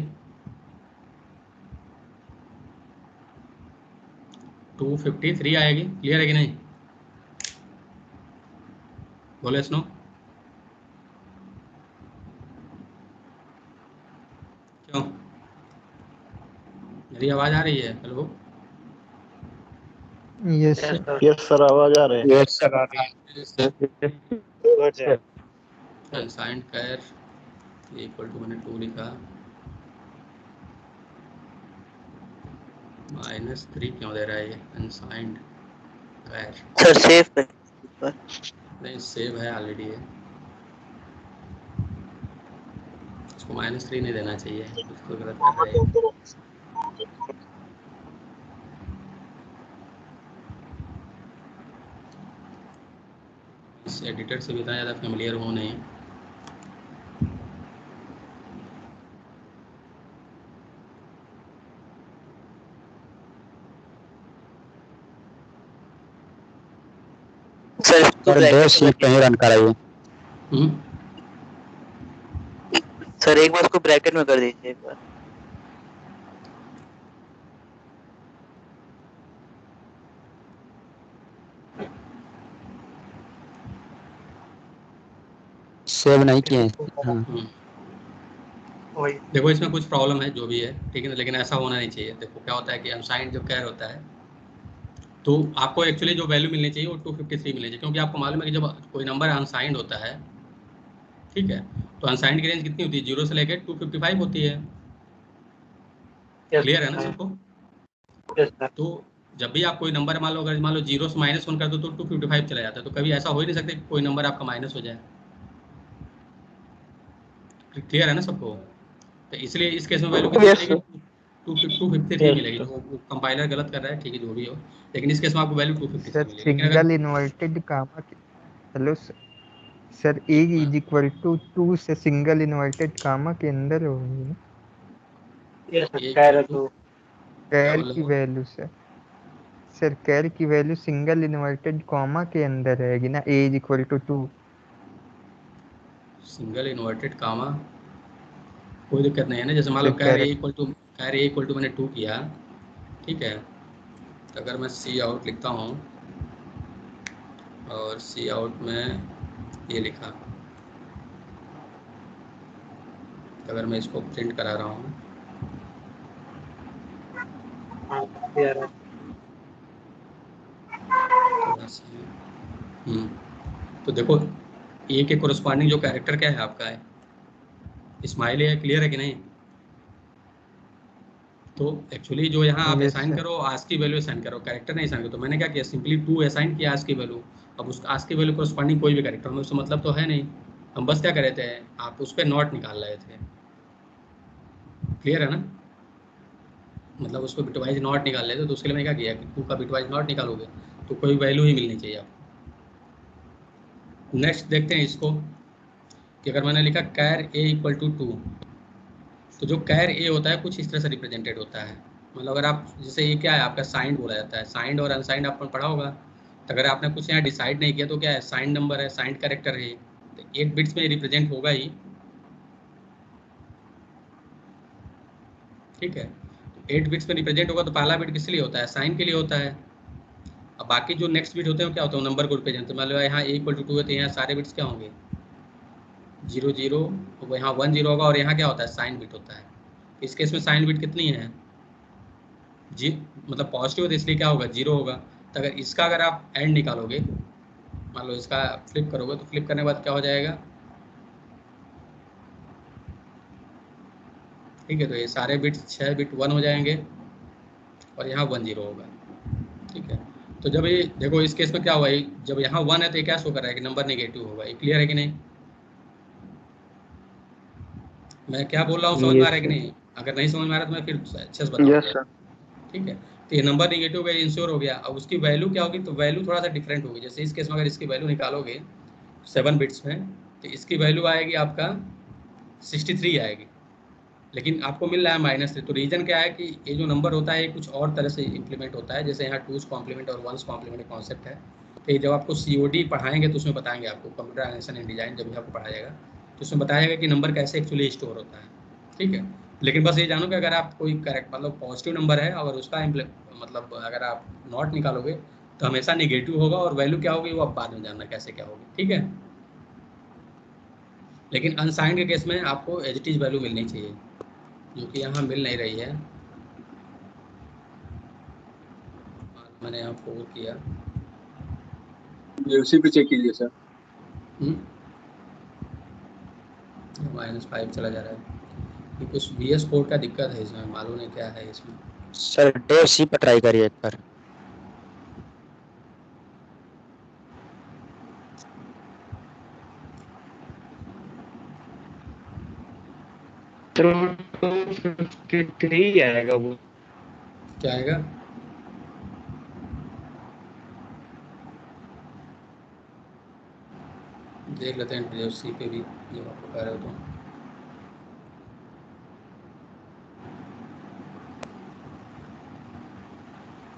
[SPEAKER 1] 253 आएगी। क्लियर है कि नहीं? बोले स्नो क्यों? मेरी आवाज़ आ रही है? Hello
[SPEAKER 2] yes sir.
[SPEAKER 5] Yes sir आवाज आ रही है।
[SPEAKER 4] यस सर आ रही है।
[SPEAKER 1] अनसाइंड कैर इक्वल टू, मैंने 2 लिखा, -3 क्यों दे रहा है ये अनसाइंड कैर?
[SPEAKER 3] सर सेव कर
[SPEAKER 1] नहीं सेव है ऑलरेडी है, इसको -3 नहीं देना चाहिए, कुछ तो गलत कर रहा है ये। इस एडिटर से भी इतना ज़्यादा फेमिलियर हूँ नहीं।
[SPEAKER 3] सर
[SPEAKER 4] सर 2 शिफ्ट ही रन कराइए।
[SPEAKER 3] सर एक बार उसको ब्रैकेट में कर दीजिए एक बार।
[SPEAKER 4] सेव नहीं किए हैं। हाँ।
[SPEAKER 1] देखो इसमें कुछ प्रॉब्लम है जो भी है, ठीक है ना, लेकिन ऐसा होना नहीं चाहिए। देखो क्या होता है कि अनसाइंड जो कैर होता है, तो आपको एक्चुअली जो वैल्यू मिलनी चाहिए वो 253 मिलनी चाहिए, क्योंकि आपको मालूम है कि जब कोई नंबर अनसाइंड होता है, ठीक है, तो अनसाइंड की रेंज कितनी होती है 0 से लेकर 255 होती है। क्लियर है ना सबको? तो जब भी आप कोई नंबर मान लो, अगर मान लो 0 से -1 कर दो तो 255 चला जाता है, तो कभी ऐसा हो ही नहीं सकता कि कोई नंबर आपका माइनस हो जाए। क्लियर है ना सबको? तो इसलिए इस केस में वैल्यू कितनी
[SPEAKER 5] Yes,
[SPEAKER 1] मिलेगी 253 मिलेगी। तो कंपाइलर गलत कर रहा है, ठीक है जो भी हो, लेकिन इस केस में आपको वैल्यू 253
[SPEAKER 2] सर
[SPEAKER 1] मिलेगी। लेकिन
[SPEAKER 2] सिंगल
[SPEAKER 1] अगर
[SPEAKER 2] इन्वर्टेड कामा के, hello sir a is equal to 2 से सिंगल इन्वर्टेड कामा के अंदर होगी ना
[SPEAKER 1] ये क्या
[SPEAKER 2] कैर
[SPEAKER 1] बोल रहे
[SPEAKER 2] की
[SPEAKER 1] हो?
[SPEAKER 2] वैल्यू सर कैर की वैल्यू सिंगल इन्वर्टेड कॉमा के अंदर रहेगी ना, a is equal to 2।
[SPEAKER 1] Single inverted comma कोई दिक्कत नहीं है ना, जैसे मान लो
[SPEAKER 2] सर
[SPEAKER 1] कैर ए इक्वल टू मैंने 2 किया, ठीक है, तो अगर मैं सी आउट लिखता हूँ और सी आउट में ये लिखा, तो अगर मैं इसको प्रिंट करा रहा हूँ, थोड़ा सा तो देखो ए के कोरस्पॉन्डिंग जो कैरेक्टर क्या है आपका है स्माइल है। क्लियर है कि नहीं? तो एक्चुअली जो यहाँ आप
[SPEAKER 2] यस
[SPEAKER 1] असाइन
[SPEAKER 2] सर।
[SPEAKER 1] करो आज की वैल्यू असाइन करो, कैरेक्टर नहीं असाइन करो। तो मैंने क्या किया, सिंपली 2 असाइन किया आज की वैल्यू। अब उस आज की वैल्यू कोरस्पॉन्डिंग कोई भी कैरेक्टर में उससे मतलब तो है नहीं, हम बस क्या कर रहे थे, आप उस पर नॉट निकाल रहे थे। क्लियर है ना? मतलब उसको बिटवाइज नॉट निकाल लेते, तो उसके लिए मैंने क्या किया कि 2 का बिटवाइज नॉट निकालोगे तो कोई वैल्यू ही मिलनी चाहिए आपको। नेक्स्ट देखते हैं इसको कि अगर मैंने लिखा कैर ए इक्वल टू 2, तो जो कैर ए होता है कुछ इस तरह से रिप्रेजेंटेड होता है। मतलब अगर आप जैसे ये क्या है आपका साइंड बोला जाता है, साइंड और अनसाइंड आपने पढ़ा होगा। तो अगर आपने कुछ यहाँ डिसाइड नहीं किया तो क्या है, साइंड नंबर है, साइंड कैरेक्टर है, तो 8 बिट्स में रिप्रेजेंट होगा ही। ठीक है, तो 8 बिट्स में रिप्रेजेंट होगा, तो पहला बिट किस लिए होता है, साइन के लिए होता है। अब बाकी जो नेक्स्ट बिट होते हैं क्या होते हैं, नंबर को रिप्रेजेंट। मतलब यहाँ ए इक्वल टू 2 है तो यहाँ सारे बिट्स क्या होंगे 0 0, तो यहाँ 1 0 होगा, और यहाँ क्या होता है साइन बिट होता है। इस केस में साइन बिट कितनी है जी, मतलब पॉजिटिव है तो इसलिए क्या होगा 0 होगा। तो अगर इसका अगर आप एंड निकालोगे, मान लो इसका फ्लिप करोगे, तो फ्लिप करने के बाद क्या हो जाएगा, ठीक है, तो ये सारे बिट्स 6 बिट 1 हो जाएंगे और यहाँ 1 0 होगा। ठीक है, तो जब ये देखो इस केस में क्या हुआ, जब यहाँ 1 है तो ये क्या शो कर रहा है कि नंबर नेगेटिव होगा। ये क्लियर है कि नहीं? मैं क्या बोल रहा हूँ समझ में आ रहा है कि नहीं? अगर नहीं समझ में आ रहा तो मैं फिर अच्छे से
[SPEAKER 5] yes
[SPEAKER 1] बताऊँगा।
[SPEAKER 5] sir.
[SPEAKER 1] ठीक है, तो ये नंबर नेगेटिव का इंश्योर हो गया। अब उसकी वैल्यू क्या होगी, तो वैल्यू थोड़ा सा डिफरेंट होगी। जैसे इस केस में अगर इसकी वैल्यू निकालोगे 7 बिट्स में, तो इसकी वैल्यू आएगी आपका 63 आएगी। लेकिन आपको मिल रहा है -3। तो रीज़न क्या है कि ये जो नंबर होता है ये कुछ और तरह से इम्प्लीमेंट होता है। जैसे यहाँ 2's कॉम्प्लीमेंट और 1's कॉम्प्लीमेंट कॉन्सेप्ट है। तो ये जब आपको COD पढ़ाएंगे तो उसमें बताएंगे आपको, कंप्यूटर एनिमेशन एंड डिज़ाइन जब भी आपको पढ़ाया जाएगा तो उसमें बताया जाएगा कि नंबर कैसे एक्चुअली स्टोर होता है। ठीक है, लेकिन बस ये जानो कि अगर आप कोई करेक्ट मतलब पॉजिटिव नंबर है, अगर उसका मतलब अगर आप नॉट निकालोगे तो हमेशा नेगेटिव होगा, और वैल्यू क्या होगी वो आप बाद में जानना कैसे क्या होगी। ठीक है, लेकिन अनसाइंड के केस में आपको एज इट इज़ वैल्यू मिलनी चाहिए, जो कि यहाँ मिल नहीं रही है। मैंने यहाँ 4 किया।
[SPEAKER 6] उसी पे चेक कीजिए सर।
[SPEAKER 1] -5 चला जा रहा है। ये कुछ VS कोड का दिक्कत है इसमें, मालूम नहीं क्या है इसमें।
[SPEAKER 4] सर डेव सी पर ट्राई करिए एक बार।
[SPEAKER 3] तो 253 आएगा वो।
[SPEAKER 1] क्या आएगा? देख लेते हैं डेव सी पे भी जब आपको कह रहे हो तो।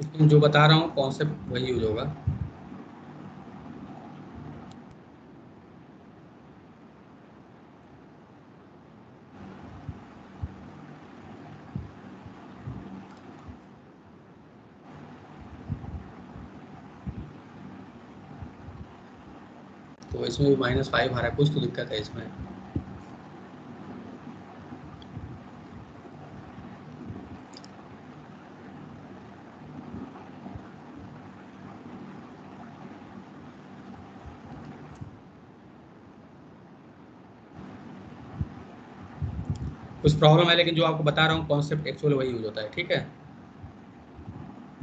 [SPEAKER 1] लेकिन जो बता रहा हूँ कॉन्सेप्ट वही यूज होगा। तो इसमें भी -5 आ रहा है, कुछ तो दिक्कत है इसमें। कुछ प्रॉब्लम है, लेकिन जो आपको बता रहा हूँ कॉन्सेप्ट एक्चुअली वही यूज होता है। ठीक है,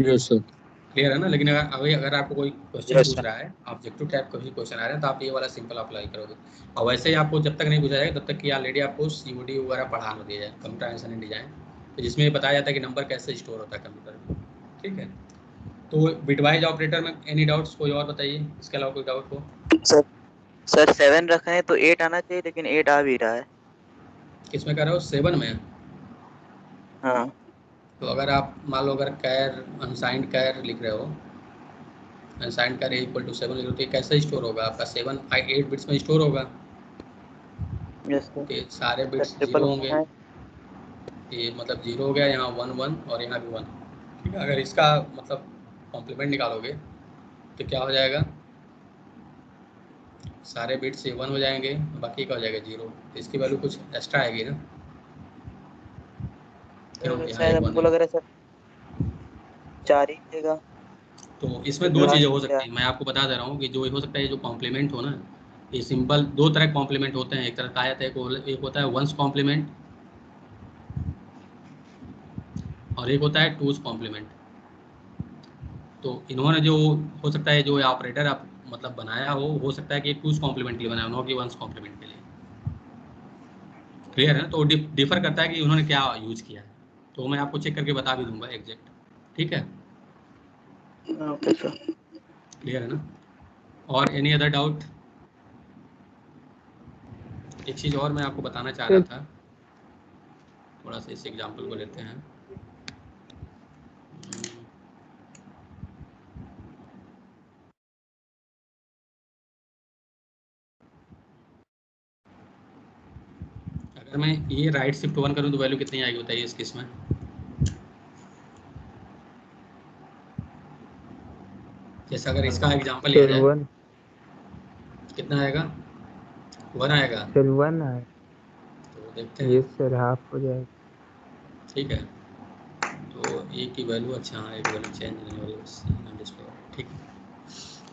[SPEAKER 6] यस सर।
[SPEAKER 1] क्लियर है ना? लेकिन अगर आपको कोई क्वेश्चन
[SPEAKER 4] यस
[SPEAKER 1] पूछ
[SPEAKER 4] सर।
[SPEAKER 1] रहा है, ऑब्जेक्टिव टाइप का भी क्वेश्चन आ रहा है, तो आप ये वाला सिंपल अप्लाई करोगे। और वैसे ही आपको जब तक नहीं पूछा जाएगा तब तक कि ऑलरेडी आपको COD वगैरह पढ़ा दिया जाए, कंप्यूटर एनिमेशन एंड डिजाइन, तो जिसमें ये बताया जाता है कि नंबर कैसे स्टोर होता है कंप्यूटर में। ठीक है, तो बिटवाइज ऑपरेटर में एनी डाउट्स? कोई और बताइए इसके अलावा कोई डाउट हो।
[SPEAKER 8] सर 7 रखा है तो 8 आना चाहिए, लेकिन 8 आ भी रहा है।
[SPEAKER 1] किसमें कर रहे हो? 7 में?
[SPEAKER 8] हाँ
[SPEAKER 1] तो अगर आप मान लो अगर कैर अनसाइंड कैर लिख रहे हो, अनसाइंड कैर इक्वल टू 7 लिख रहे हो, तो ये कैसे स्टोर होगा? आपका 7 8 बिट्स में स्टोर होगा।
[SPEAKER 8] Yes sir.
[SPEAKER 1] ये सारे
[SPEAKER 8] सर
[SPEAKER 1] बिट्स
[SPEAKER 8] ट्रिपल
[SPEAKER 1] 0 होंगे।
[SPEAKER 8] है।
[SPEAKER 1] ये मतलब 0 हो गया, यहाँ 1 1 और यहाँ भी 1। ठीक है, अगर इसका मतलब कॉम्प्लीमेंट निकालोगे तो क्या हो जाएगा? सारे बिट्स 1 हो जाएंगे, बाकी का हो जाएगा 0। तो इसकी वैल्यू कुछ एक्स्ट्रा आएगी ना, क्यों? यहाँ
[SPEAKER 8] शायद
[SPEAKER 1] एक 1
[SPEAKER 8] हमको
[SPEAKER 1] है।
[SPEAKER 8] लग रहा है सर 4 ही देगा।
[SPEAKER 1] तो इसमें
[SPEAKER 8] क्योंकि
[SPEAKER 1] 2 चीज़ें
[SPEAKER 8] लास्ट
[SPEAKER 1] हो
[SPEAKER 8] में क्या
[SPEAKER 1] सकती हैं, मैं आपको बता दे रहा हूँ कि जो हो सकता है जो कॉम्प्लीमेंट हो ना, ये सिंपल 2 तरह कॉम्प्लीमेंट होते हैं। एक तरह कहा जाता है एक होता है 1's कॉम्प्लीमेंट और एक होता है 2's कॉम्प्लीमेंट। तो इन्होंने जो हो सकता है जो ऑपरेटर आप मतलब बनाया हो सकता है कि 2's कॉम्प्लीमेंट के लिए बनाया हो, कि 1's कॉम्प्लीमेंट के लिए। क्लियर है ना? तो डिफर करता है कि उन्होंने क्या यूज किया है। तो मैं आपको चेक करके बता भी दूंगा एग्जैक्ट। ठीक है,
[SPEAKER 8] ओके सर।
[SPEAKER 1] क्लियर है ना? और एनी अदर डाउट? एक चीज़ और मैं आपको बताना चाह रहा था, थोड़ा सा इस एग्जाम्पल को लेते हैं। अगर मैं ये राइट शिफ्ट 1 करूँ तो वैल्यू कितनी आएगी बताइए इस केस में? जैसे अगर इसका एग्जाम्पल लिया
[SPEAKER 2] सर
[SPEAKER 1] जाए,
[SPEAKER 2] 1
[SPEAKER 1] कितना आएगा? 1 आएगा।
[SPEAKER 2] सर 1 है।
[SPEAKER 1] तो देखते हैं।
[SPEAKER 2] यस सर, हाफ हो जाएगा।
[SPEAKER 1] ठीक है, तो ए की वैल्यू, अच्छा हाँ, एक वैल्यू चेंज नहीं हो रही बस डिस्प्ले। ठीक है,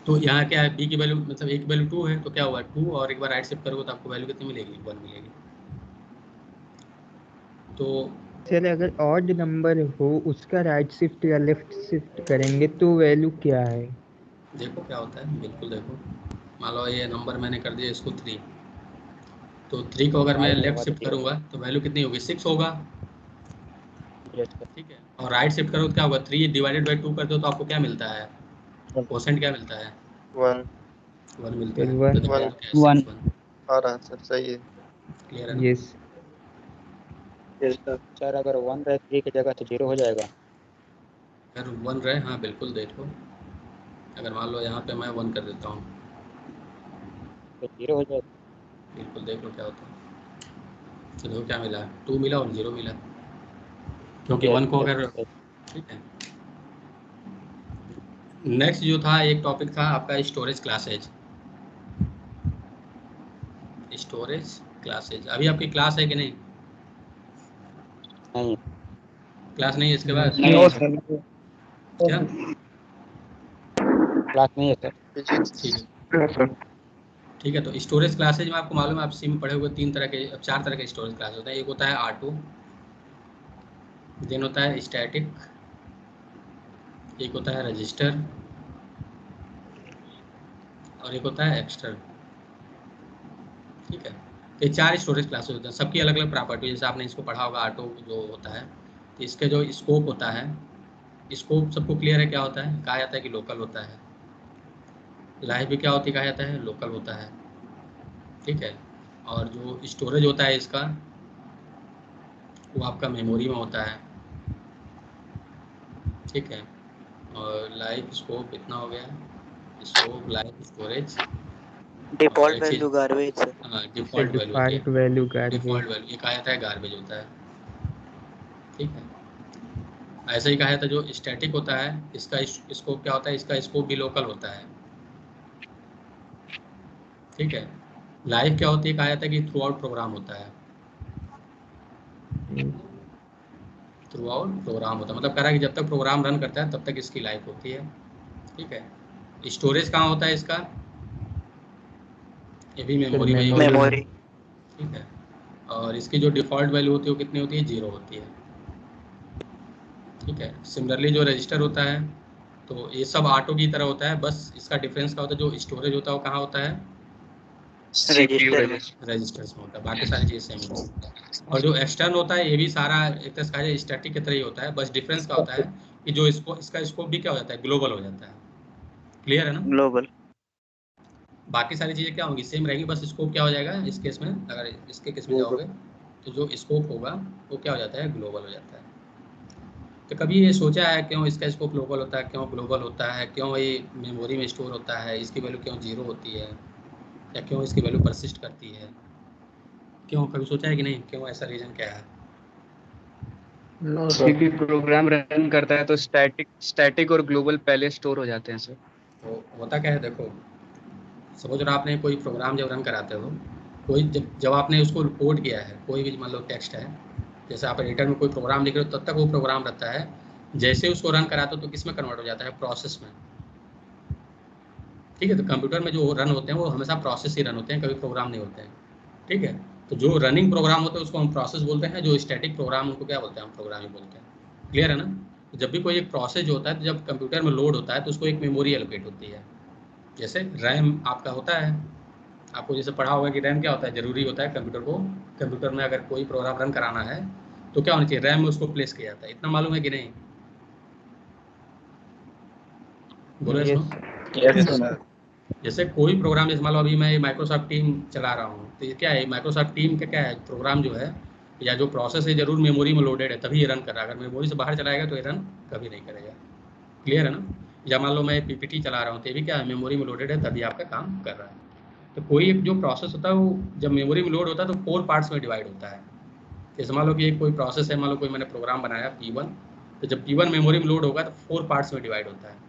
[SPEAKER 1] तो यहाँ क्या है? बी की वैल्यू मतलब ए की वैल्यू 2 है, तो क्या हुआ 2, और एक बार राइट शिफ्ट करोगे तो आपको वैल्यू कितनी मिलेगी? 1 मिलेगी। तो
[SPEAKER 2] सर अगर ऑड नंबर हो उसका राइट शिफ्ट या लेफ्ट शिफ्ट करेंगे तो वैल्यू क्या है?
[SPEAKER 1] देखो क्या होता है, बिल्कुल देखो। मान लो ये नंबर मैंने कर दिया इसको 3, तो 3 को अगर मैं लेफ्ट शिफ्ट करूँगा तो वैल्यू कितनी होगी? 6 होगा। ठीक है, और राइट शिफ्ट करो तो क्या होगा? 3 डिवाइडेड बाई 2 करते हो तो आपको क्या मिलता है? क्वोशेंट क्या मिलता है? 1 मिलता
[SPEAKER 2] सर
[SPEAKER 1] है। तो
[SPEAKER 2] 1।
[SPEAKER 1] क्या है? 6 1।
[SPEAKER 5] आ रहा है सर, सही है।
[SPEAKER 1] क्लियर है ना?
[SPEAKER 2] यस।
[SPEAKER 5] Yes sir.
[SPEAKER 4] सर अगर 1 रहे 3 की जगह तो 0 हो जाएगा।
[SPEAKER 1] अगर 1 रहे, हाँ बिल्कुल देखो, अगर मान लो यहाँ पे मैं 1 कर देता हूँ,
[SPEAKER 4] तो 0 हो जाएगा।
[SPEAKER 1] बिल्कुल देख लो क्या होता है। तो देखो क्या मिला, 2 मिला और 0 मिला, क्योंकि 1 को अगर, ठीक है। नेक्स्ट जो था एक टॉपिक था आपका स्टोरेज क्लासेज। स्टोरेज क्लासेज, अभी आपकी क्लास है कि नहीं?
[SPEAKER 4] नहीं
[SPEAKER 1] क्लास नहीं है इसके बाद?
[SPEAKER 3] नो
[SPEAKER 5] नहीं
[SPEAKER 3] सर।
[SPEAKER 1] क्या?
[SPEAKER 4] क्लास नहीं है सर।
[SPEAKER 1] ठीक है, ठीक है। तो स्टोरेज क्लासेज में आपको मालूम है, आप सी में पढ़े हुए 3 तरह के, 4 तरह के स्टोरेज क्लास होते हैं। एक होता है R2, देन होता है स्टैटिक, एक होता है रजिस्टर, और एक होता है एक्स्टर्नल। ठीक है, तो ये 4 स्टोरेज क्लासेस होते हैं, सबकी अलग अलग प्रॉपर्टी। जैसे आपने इसको पढ़ा होगा, R2 जो होता है, तो इसके जो स्कोप होता है, स्कोप सबको क्लियर है क्या होता है? कहा जाता है कि लोकल होता है। लाइफ भी क्या होती है? कहा जाता है लोकल होता है। ठीक है, और जो स्टोरेज होता है इसका, वो आपका मेमोरी में होता है। ठीक है, और लाइफ स्कोप इतना हो गया, स्कोप, लाइफ, स्टोरेज, और
[SPEAKER 8] डिफॉल्ट
[SPEAKER 1] एक चीज़,
[SPEAKER 8] वैल्यू गार्बेज सर।
[SPEAKER 1] हाँ
[SPEAKER 2] इससे
[SPEAKER 1] डिफ़ॉल्ट वैल्यू होती है।
[SPEAKER 2] Default value
[SPEAKER 1] default
[SPEAKER 2] garbage.
[SPEAKER 1] Value ये कहा जाता है गार्बेज होता है। ठीक है, ऐसे ही कहा जाता है जो स्टैटिक होता है, इसका स्कोप क्या होता है? इसका स्कोप भी लोकल होता है। ठीक है, लाइफ क्या होती है? कहा जाता है कि थ्रू आउट प्रोग्राम होता है। थ्रू आउट प्रोग्राम होता है, मतलब कह रहा है कि जब तक प्रोग्राम रन करता है तब तक इसकी लाइफ होती है। ठीक है, स्टोरेज कहाँ होता है इसका? ये भी
[SPEAKER 2] सर
[SPEAKER 1] मेमोरी में ही होता है।
[SPEAKER 8] मेमोरी।
[SPEAKER 1] ठीक है, और इसकी जो डिफ़ॉल्ट वैल्यू होती है वो कितनी होती है? 0 होती है। ठीक है, सिमिलरली जो रजिस्टर होता है, तो ये सब ऑटो की तरह होता है, बस इसका डिफरेंस क्या होता है? जो स्टोरेज होता है वो कहाँ होता है?
[SPEAKER 8] रजिस्टर में।
[SPEAKER 1] रजिस्टर्स में होता है, बाकी सारी चीज़ें सेम होती है। और जो एक्सटर्न होता है, ये भी सारा एक तरह से स्टैटिक की तरह ही होता है, बस डिफरेंस क्या होता है कि जो इसको, इसका स्कोप भी क्या हो जाता है? ग्लोबल हो जाता है। क्लियर है ना?
[SPEAKER 8] ग्लोबल।
[SPEAKER 1] बाकी सारी चीज़ें क्या होंगी? सेम रहेंगी, बस स्कोप क्या हो जाएगा इस केस में, अगर इसके केस में जाओगे तो जो स्कोप होगा वो क्या हो जाता है? ग्लोबल हो जाता है। तो कभी ये सोचा है क्यों इसका स्कोप ग्लोबल होता है? क्यों ग्लोबल होता है? क्यों ये मेमोरी में स्टोर होता है? इसकी वैल्यू क्यों 0 होती है? या क्यों इसकी वैल्यू परसिस्ट करती है? क्यों, कभी सोचा है कि नहीं? क्यों, ऐसा रीज़न क्या है?
[SPEAKER 5] No sir. क्योंकि प्रोग्राम रन करता है तो स्टैटिक और ग्लोबल पहले स्टोर हो जाते हैं सर।
[SPEAKER 1] तो होता क्या है, देखो सपोज अगर आपने कोई प्रोग्राम जब रन कराते हो, कोई जब आपने उसको कोड किया है, कोई भी मतलब टेक्स्ट है, जैसे आप एडिटर में कोई प्रोग्राम लिख रहे हो तब तक वो प्रोग्राम रहता है, जैसे उसको रन कराते हो तो किस में कन्वर्ट हो जाता है? प्रोसेस में। ठीक है, तो कंप्यूटर में जो रन होते हैं वो हमेशा प्रोसेस ही रन होते हैं, कभी प्रोग्राम नहीं होते हैं। ठीक है, तो जो रनिंग प्रोग्राम होते हैं उसको हम प्रोसेस बोलते हैं, जो स्टैटिक प्रोग्राम उनको क्या बोलते हैं? हम प्रोग्राम ही बोलते हैं। क्लियर है ना? तो जब भी कोई एक प्रोसेस जो होता है, तो जब कंप्यूटर में लोड होता है तो उसको एक मेमोरी एलोकेट होती है। जैसे रैम आपका होता है, आपको जैसे पढ़ा होगा कि रैम क्या होता है? ज़रूरी होता है कंप्यूटर को, कंप्यूटर में अगर कोई प्रोग्राम रन कराना है तो क्या होना चाहिए? रैम में उसको प्लेस किया जाता है। इतना मालूम है कि नहीं? बोलो इसको।
[SPEAKER 2] यस।
[SPEAKER 3] Yes sir.
[SPEAKER 1] जैसे कोई प्रोग्राम, जैसे मान लो अभी मैं माइक्रोसॉफ्ट टीम चला रहा हूँ, तो ये क्या है? माइक्रोसॉफ्ट टीम का क्या है? प्रोग्राम जो है या जो प्रोसेस है ज़रूर मेमोरी में लोडेड है तभी ये रन कर रहा है। अगर मेमोरी से बाहर चलाएगा तो ये रन कभी नहीं करेगा। क्लियर है ना? या मान लो मैं पीपीटी चला रहा हूँ, तो ये भी क्या है? मेमोरी में लोडेड है तभी आपका काम कर रहा है। तो कोई एक जो प्रोसेस होता है वो जब मेमोरी में लोड होता है तो 4 पार्ट्स में डिवाइड होता है। जैसे मान लो कि एक कोई प्रोसेस है, मान लो कोई मैंने प्रोग्राम बनाया P1, तो जब P1 मेमोरी में लोड होगा तो 4 पार्ट्स में डिवाइड होता है।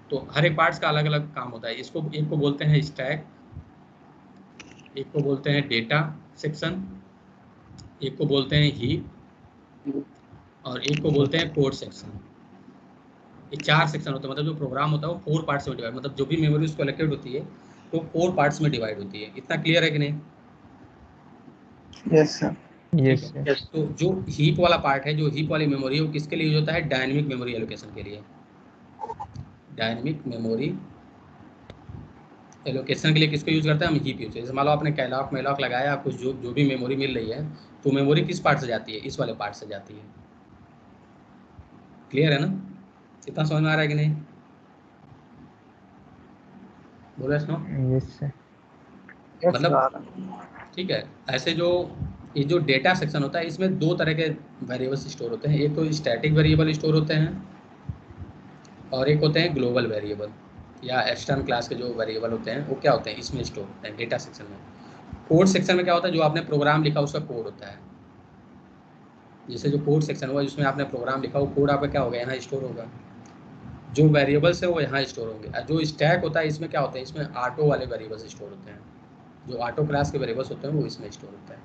[SPEAKER 1] तो हर एक पार्ट्स का अलग अलग काम होता है। इसको, एक को बोलते हैं स्टैक, एक को बोलते हैं डेटा सेक्शन, एक को बोलते हैं हीप, और एक को बोलते हैं कोड सेक्शन। ये 4 सेक्शन होते हैं, मतलब जो प्रोग्राम होता है वो 4 पार्ट्स में डिवाइड, मतलब जो भी मेमोरी उसको एलोकेट होती है तो 4 पार्ट्स में डिवाइड होती है। इतना क्लियर है कि नहीं?
[SPEAKER 3] Yes sir.
[SPEAKER 1] ठीक
[SPEAKER 2] यस
[SPEAKER 1] है,
[SPEAKER 2] सर।
[SPEAKER 1] तो जो हीप वाला पार्ट है, जो हीप वाली मेमोरी है, वो किसके लिए यूज होता है? डायनेमिक मेमोरी एलोकेशन के लिए। डायनेमिक मेमोरी एलोकेशन के लिए किसको यूज करते हैं? हम हीप यूज। जैसे मान लो आपने कैलॉक मेलॉक लगाया, कुछ जो भी मेमोरी मिल रही है, तो मेमोरी किस पार्ट से जाती है? इस वाले पार्ट से जाती है। क्लियर है ना? इतना समझ में आ रहा है कि नहीं? बोलो इसको।
[SPEAKER 2] Yes sir.
[SPEAKER 3] यस
[SPEAKER 1] मतलब
[SPEAKER 3] सर।
[SPEAKER 1] ठीक है, ऐसे जो ये जो डेटा सेक्शन होता है इसमें दो तरह के वेरिएबल्स स्टोर होते हैं। एक तो स्टैटिक वेरिएबल स्टोर होते हैं और एक होते हैं ग्लोबल वेरिएबल या एक्सटर्नल क्लास के जो वेरिएबल होते हैं वो क्या होते हैं इसमें स्टोर होते हैं डेटा सेक्शन में। कोड सेक्शन में क्या होता है, जो आपने प्रोग्राम लिखा उसका कोड होता है। जैसे जो कोड सेक्शन हुआ जिसमें आपने प्रोग्राम लिखा वो कोड आपका क्या होगा, यहाँ स्टोर होगा। जो वेरिएबल्स है वो यहाँ स्टोर होंगे। और जो स्टैक होता है इसमें क्या होता है, इसमें ऑटो वाले वेरिएबल्स स्टोर होते हैं। जो ऑटो क्लास के वेरिएबल्स होते हैं वो इसमें स्टोर होता है।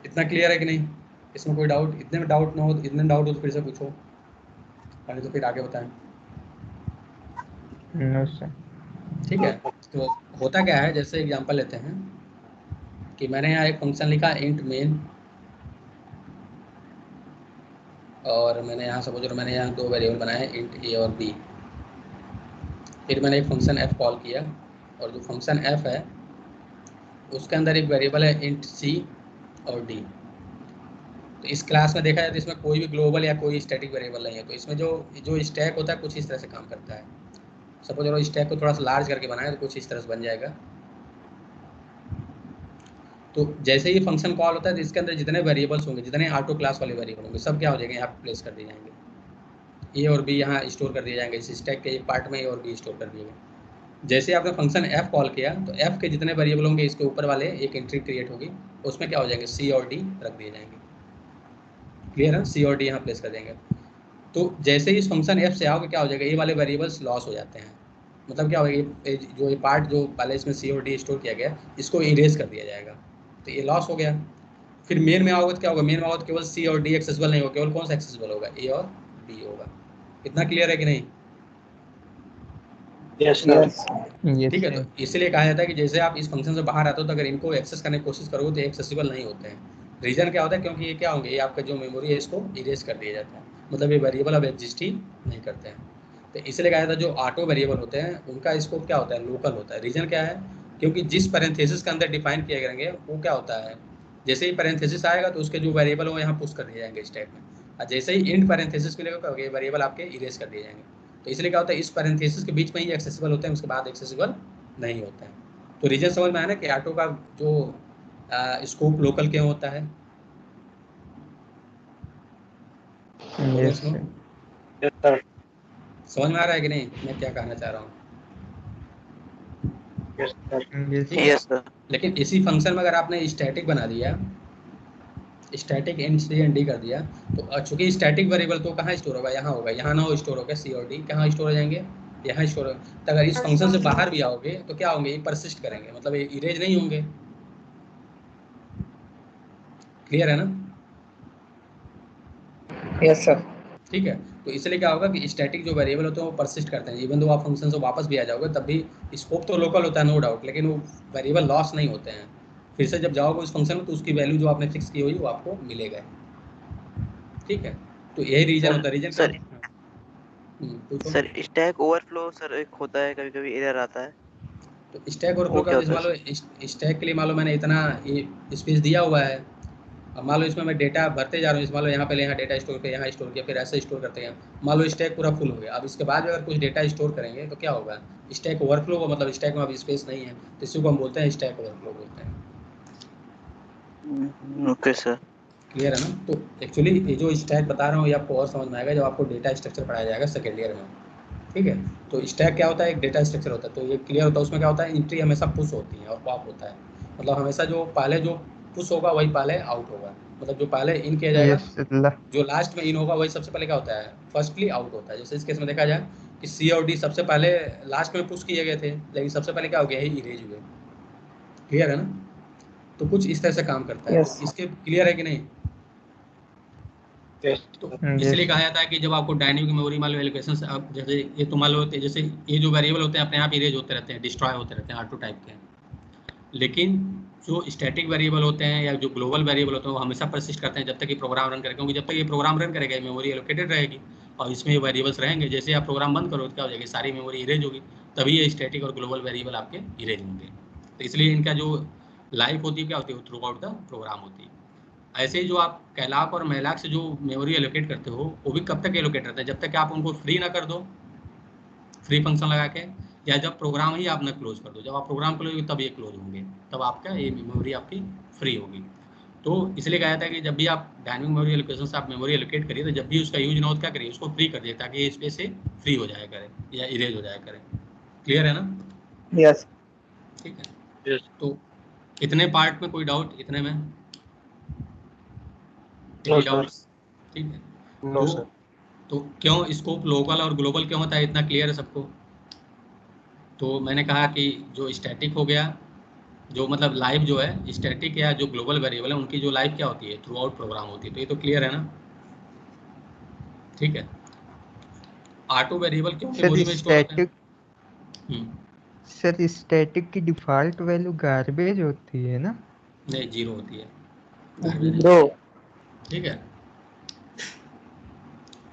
[SPEAKER 1] इतना क्लियर है कि नहीं? इसमें कोई डाउट? इतने में डाउट ना हो, इतने डाउट हो तो फिर से पूछो, नहीं तो फिर आगे बताएं।
[SPEAKER 2] No sir.
[SPEAKER 1] ठीक है, तो होता क्या है, जैसे एग्जांपल लेते हैं कि मैंने यहाँ एक फंक्शन लिखा इंट मेन, और मैंने यहाँ सपोज करो मैंने यहाँ दो वेरिएबल बनाए इंट ए और बी। फिर मैंने एक फंक्शन एफ कॉल किया, और जो फंक्शन एफ है उसके अंदर एक वेरिएबल है इंट सी और डी। तो इस क्लास में देखा जाए तो इसमें कोई भी ग्लोबल या कोई स्टैटिक वेरिएबल नहीं है। तो इसमें जो स्टैक होता है कुछ इस तरह से काम करता है। सपोज करो स्टैक को थोड़ा सा लार्ज करके बनाया तो कुछ इस तरह से बन जाएगा। तो जैसे ही फंक्शन कॉल होता है तो इसके अंदर जितने वेरिएबल्स होंगे, जितने ऑटो क्लास वाले वेरिएबल होंगे, सब क्या हो जाएंगे, यहाँ प्लेस कर दिए जाएंगे। ए और बी यहाँ स्टोर कर दिए जाएंगे। इस स्टैक के एक पार्ट में ए और बी स्टोर कर दिए गए। जैसे आपने फंक्शन एफ कॉल किया तो एफ के जितने वेरिएबल होंगे इसके ऊपर वाले एक एंट्री क्रिएट होगी, उसमें क्या हो जाएंगे, सी और डी रख दिए जाएंगे। क्लियर है? सी और डी यहाँ प्लेस कर देंगे। तो जैसे ही इस फंक्शन एफ से आओगे क्या हो जाएगा, ये वाले वेरिएबल्स लॉस हो जाते हैं। मतलब क्या होगा, जो ये पार्ट जो पहले इसमें सी और डी स्टोर किया गया इसको इरेज कर दिया जाएगा, तो ये लॉस हो गया। फिर मेन में आओगे तो क्या होगा, मेन में आओगे तो केवल सी और डी एक्सेसिबल नहीं होगा, केवल कौन सा एक्सेसिबल होगा, ए और बी होगा। इतना क्लियर है कि नहीं?
[SPEAKER 3] यस
[SPEAKER 1] ठीक है, तो इसलिए कहा जाता है कि जैसे आप इस फंक्शन से बाहर आते हो तो अगर इनको एक्सेस करने की कोशिश करोगे तो एक्सेसिबल नहीं होते हैं। रीजन क्या होता है, क्योंकि ये क्या होंगे, ये आपका जो मेमोरी है इसको इरेज कर दिया जाता है। मतलब ये वेरिएबल अब एग्जिस्ट ही नहीं करते हैं। तो इसलिए कहा जाता है जो ऑटो वेरिएबल होते हैं उनका स्कोप क्या होता है, लोकल होता है। रीजन क्या है, क्योंकि जिस पैरेंथेसिस के अंदर डिफाइन किए जाएंगे वो क्या होता है, जैसे ही पैरेंथेसिस आएगा तो उसके जो वेरिएबल हो यहाँ पुश कर दिए जाएंगे स्टैक में, और जैसे ही इंड पैरेंथेसिस के लिए वेरिएबल आपके इरेज कर दिए जाएंगे। तो इसलिए क्या होता है, इस पैरेंथेसिस के बीच में ही एक्सेसिबल होते हैं, उसके बाद एक्सेसिबल नहीं होते हैं। तो रीजन समझ में आया ना कि ऑटो का जो स्कोप लोकल क्यों होता है?
[SPEAKER 2] Yes sir.
[SPEAKER 1] समझ में आ रहा है कि नहीं मैं क्या कहना चाह रहा हूँ?
[SPEAKER 8] Yes sir.
[SPEAKER 1] लेकिन इसी फंक्शन में अगर आपने स्टैटिक बना दिया, static int c and d कर दिया, तो चूंकि स्टैटिक वेरिएबल तो कहाँ स्टोर होगा, यहाँ होगा। यहाँ ना हो स्टोर होगा, सी और डी कहाँ स्टोर हो जाएंगे, यहाँ स्टोर होगा। तो अगर इस फंक्शन से बाहर भी आओगे तो क्या होंगे, ये परसिस्ट करेंगे, मतलब ये इरेज नहीं होंगे। क्लियर है ना?
[SPEAKER 3] Yes sir.
[SPEAKER 1] ठीक है, तो इसलिए क्या होगा कि स्टैटिक जो वेरिएबल होते हैं वो परसिस्ट करते हैं। इवन दो आप फंक्शन से वापस भी आ जाओगे तब भी स्कोप तो लोकल होता है, नो डाउट, लेकिन वो वेरिएबल लॉस नहीं होते हैं। फिर से जब जाओगे उस फंक्शन में तो उसकी वैल्यू जो आपने फिक्स की हुई वो आपको मिलेगा। ठीक है, तो यही रीजन होता है। रीजन
[SPEAKER 8] सर,
[SPEAKER 1] पूछो।
[SPEAKER 8] सर स्टैक ओवरफ्लो सर एक होता है, कभी कभी एरर आता है।
[SPEAKER 1] तो स्टैक ओवरफ्लो
[SPEAKER 8] वो
[SPEAKER 1] का
[SPEAKER 8] क्या
[SPEAKER 1] जैसे मान
[SPEAKER 8] होता
[SPEAKER 1] लो स्टैक के लिए मान लो मैंने इतना स्पेस दिया हुआ है, अब मान लो इसमें मैं डेटा भरते जा रहा हूँ। मान लो यहाँ पहले यहाँ डेटा स्टोर किया, यहाँ स्टोर किया, फिर ऐसे स्टोर करते हैं। मान लो स्टैक पूरा फुल हो गया, अब इसके बाद अगर कुछ डेटा स्टोर करेंगे तो क्या होगा, स्टैक ओवरफ्लो होगा। मतलब स्टैक में अब स्पेस नहीं है, तो इसी को हम बोलते हैं स्टैक ओवरफ्लो बोलते हैं।
[SPEAKER 8] Okay sir.
[SPEAKER 1] क्लियर है ना? तो एक्चुअली ये जो स्टैक बता रहा हूँ ये आपको और समझ में आएगा जब आपको डेटा स्ट्रक्चर पढ़ाया जाएगा सेकेंड ईयर में। ठीक है, तो स्टैक क्या होता है, एक डेटा स्ट्रक्चर होता है। तो ये क्लियर होता है, उसमें क्या होता है, एंट्री हमेशा पुश होती है और पॉप होता है। मतलब हमेशा जो पहले जो पुश होगा वही पहले आउट होगा। मतलब जो पहले इन किया जाएगा, जो लास्ट में इन होगा वही सबसे पहले क्या होता है, फर्स्टली आउट होता है। जैसे इस केस में देखा जाए कि सी और डी सबसे पहले लास्ट में पुश किए गए थे, लेकिन सबसे पहले क्या हो गया, ही इरेज हुए। क्लियर है ना? तो कुछ इस तरह से काम करता है।
[SPEAKER 3] Yes.
[SPEAKER 1] इसके क्लियर है कि नहीं? तो इसलिए कहा जाता है कि जब आपको डायनेमिक मेमोरी मान लो एलोकेशन से, अब जैसे ये तो मान लो जैसे ये जो वेरिएबल होते हैं अपने आप इरेज होते रहते हैं, डिस्ट्रॉय होते रहते हैं, ऑटो टाइप के। लेकिन जो स्टैटिक वेरिएबल होते हैं या जो ग्लोबल वेरिएबल होते हैं वो हमेशा परसिस्ट करते हैं जब तक ये प्रोग्राम रन करेगा। क्योंकि जब तक ये प्रोग्राम रन करेगा मेमोरी एलोकेटेड रहेगी और इसमें ये वेरिएबल्स रहेंगे। जैसे आप प्रोग्राम बंद करो तो क्या हो जाएगी, सारी मेमोरी इरेज होगी, तभी ये स्टैटिक और ग्लोबल वेरिएबल आपके इरेज होंगे। तो इसलिए इनका जो लाइफ होती है क्या होती है, थ्रू आउट द प्रोग्राम होती है। ऐसे ही जो आप कैलाक और मैलाक से जो मेमोरी एलोकेट करते हो वो भी कब तक एलोकेट रहता है, जब तक आप उनको फ्री ना कर दो, फ्री फंक्शन लगा के, या जब प्रोग्राम ही आप ना क्लोज कर दो, जब आप प्रोग्राम क्लोज होगी तब ये क्लोज होंगे, तब आपका ये मेमोरी आपकी फ्री होगी। तो इसलिए कहा जाता है कि जब भी आप डायनेमिक मेमोरी एलोकेशन से आप मेमोरी एलोकेट करिए तो जब भी उसका यूज ना हो तो क्या करिए, उसको फ्री कर दिए ताकि ये स्पेस से फ्री हो जाया करे या इरेज हो जाया करे। क्लियर है ना?
[SPEAKER 3] यस
[SPEAKER 1] ठीक है। तो इतने पार्ट में कोई डाउट इतने में?
[SPEAKER 7] No sir.
[SPEAKER 1] ठीक है।
[SPEAKER 7] No sir.
[SPEAKER 1] तो क्यों स्कोप लोकल और ग्लोबल क्यों होता है, इतना क्लियर है सबको? तो मैंने कहा कि जो स्टैटिक हो गया, जो मतलब लाइव जो है स्टैटिक या जो ग्लोबल वेरिएबल है उनकी जो लाइव क्या होती है, थ्रू आउट प्रोग्राम होती है। तो ये तो क्लियर है ना? ठीक है। ऑटो वेरिएबल क्यों
[SPEAKER 2] सर
[SPEAKER 1] मेमोरी में स्टोर होते हैं?
[SPEAKER 2] सर स्टैटिक की डिफॉल्ट वैल्यू गार्बेज होती है ना?
[SPEAKER 1] नहीं, 0 होती है।
[SPEAKER 3] ब्रो
[SPEAKER 1] ठीक है।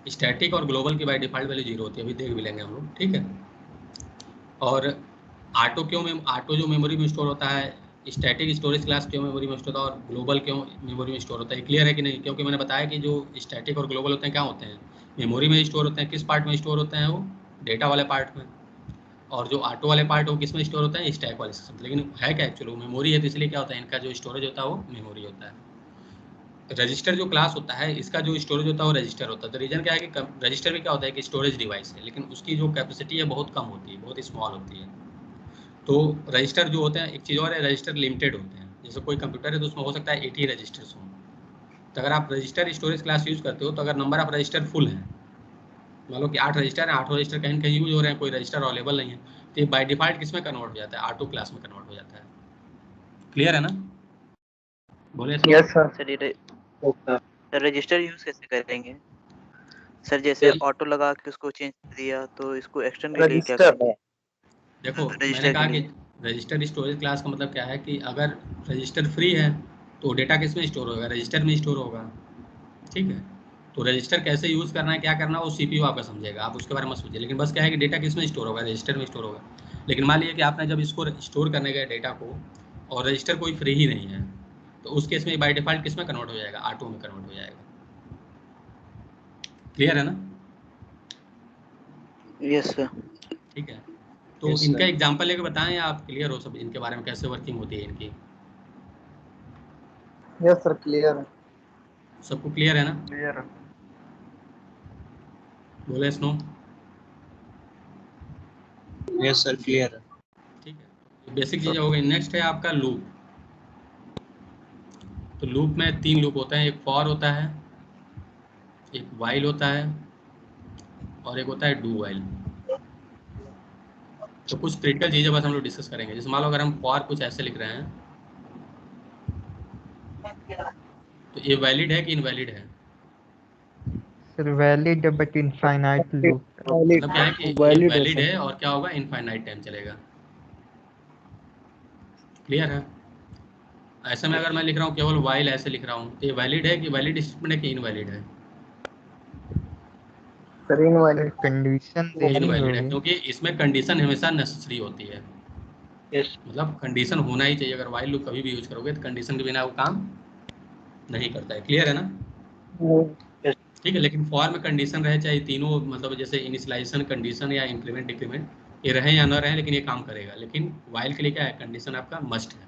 [SPEAKER 1] स्टैटिक और ग्लोबल की बाय डिफॉल्ट वैल्यू 0 होती है, अभी देख भी लेंगे हम लोग। ठीक है। और ऑटो जो मेमोरी में स्टोर होता है, स्टैटिक स्टोरेज क्लास क्यों मेमोरी में स्टोर होता है और ग्लोबल क्यों मेमोरी में स्टोर होता है, क्लियर है कि नहीं? क्योंकि मैंने बताया कि जो स्टैटिक और ग्लोबल होते हैं क्या होते हैं, मेमोरी में स्टोर होते हैं। किस पार्ट में स्टोर होते हैं वो? डेटा वाले पार्ट में। और जो ऑटो वाले पार्ट वो किस में स्टोर होता है? स्टैक वाले सिस्टम। लेकिन है क्या एक्चुअली, वो मेमोरी है, तो इसलिए क्या होता है इनका जो स्टोरेज होता है वो मेमोरी होता है। रजिस्टर जो क्लास होता है इसका जो स्टोरेज होता है वो रजिस्टर होता है। तो रीजन क्या है कि रजिस्टर में क्या होता है कि स्टोरेज डिवाइस है, लेकिन उसकी जो कैपेसिटी है बहुत कम होती है, बहुत स्मॉल होती है। तो रजिस्टर जो होते हैं, एक चीज़ और है, रजिस्टर लिमिटेड होते हैं। जैसे कोई कंप्यूटर है तो उसमें हो सकता है 80 रजिस्टर्स हों। तो अगर आप रजिस्टर स्टोरेज क्लास यूज़ करते हो तो अगर नंबर ऑफ रजिस्टर फुल है, मान लो कि 8 रजिस्टर है, 8 रजिस्टर कहीं कहीं यूज हो रहे हैं, कोई रजिस्टर अवेलेबल नहीं है, तो ये बाय डिफॉल्ट किस में कन्वर्ट हो जाता है? ऑटो क्लास में कन्वर्ट हो जाता है। क्लियर है ना? बोले sir.
[SPEAKER 3] Yes sir.
[SPEAKER 8] Sir register use कैसे करेंगे सर? जैसे ऑटो लगा के उसको चेंज कर दिया, तो इसको एक्सटेंड के लिए क्या
[SPEAKER 3] रजिस्टर
[SPEAKER 8] करेंगे?
[SPEAKER 1] देखो मैंने
[SPEAKER 8] रजिस्टर
[SPEAKER 1] कहा
[SPEAKER 8] के
[SPEAKER 1] कि
[SPEAKER 8] लिए
[SPEAKER 1] रजिस्टर स्टोरेज क्लास का मतलब क्या है कि अगर रजिस्टर फ्री है तो डेटा किस में स्टोर होगा? रजिस्टर में स्टोर होगा। ठीक है। तो रजिस्टर कैसे यूज़ करना है, क्या करना है, वो सीपीयू आपका समझेगा, आप उसके बारे में सोचिए। लेकिन बस क्या है कि डेटा किस में स्टोर होगा? रजिस्टर में स्टोर होगा। लेकिन मान लीजिए कि आपने जब इसको स्टोर करने गए डेटा को और रजिस्टर कोई फ्री ही नहीं है, तो उस केस में बाय डिफॉल्ट किस में कन्वर्ट हो जाएगा? ऑटो में कन्वर्ट हो जाएगा। क्लियर है ना?
[SPEAKER 8] Yes sir.
[SPEAKER 1] ठीक है। तो इनका एग्जाम्पल लेके बताएं या आप क्लियर हो सब इनके बारे में, कैसे वर्किंग होती है इनकी?
[SPEAKER 3] यस सर क्लियर है।
[SPEAKER 1] सबको क्लियर है ना?
[SPEAKER 3] क्लियर है।
[SPEAKER 1] बोले स्नो।
[SPEAKER 7] यस सर क्लियर है।
[SPEAKER 1] ठीक है। बेसिक चीज़ हो गई। नेक्स्ट है आपका लूप। तो लूप में 3 लूप होते हैं, एक फॉर होता है, एक वाइल होता है और एक होता है डू वाइल। तो कुछ क्रिटिकल चीज़ें बस हम लोग डिस्कस करेंगे। जैसे मान लो अगर हम फॉर कुछ ऐसे लिख रहे हैं तो ये वैलिड है कि इनवैलिड है?
[SPEAKER 2] Sir valid but infinite loop.
[SPEAKER 1] मतलब क्या है कि ये
[SPEAKER 3] वैलिड है
[SPEAKER 1] वैलिड
[SPEAKER 3] सर।
[SPEAKER 1] है और क्या होगा? इनफाइनाइट टाइम चलेगा। क्लियर है? ऐसे में अगर मैं लिख रहा हूँ केवल वाइल ऐसे लिख रहा हूँ तो ये वैलिड है कि वैलिड स्टेटमेंट है कि इनवैलिड है?
[SPEAKER 3] Sir invalid.
[SPEAKER 2] सर कंडीशन देनी
[SPEAKER 1] इनवैलिड है,
[SPEAKER 2] होगी।
[SPEAKER 1] क्योंकि इसमें कंडीशन हमेशा नेसेसरी होती है।
[SPEAKER 7] यस।
[SPEAKER 1] मतलब कंडीशन होना ही चाहिए। अगर वाइल लूप कभी भी यूज करोगे तो कंडीशन के बिना वो काम नहीं करता है। क्लियर है ना? ठीक है। लेकिन फॉर में कंडीशन रहे, चाहे तीनों, मतलब जैसे इनिशियलाइजेशन कंडीशन या इंक्रीमेंट डिक्रीमेंट, ये रहे या ना रहे लेकिन ये काम करेगा। लेकिन वाइल के लिए क्या है? कंडीशन आपका मस्ट है।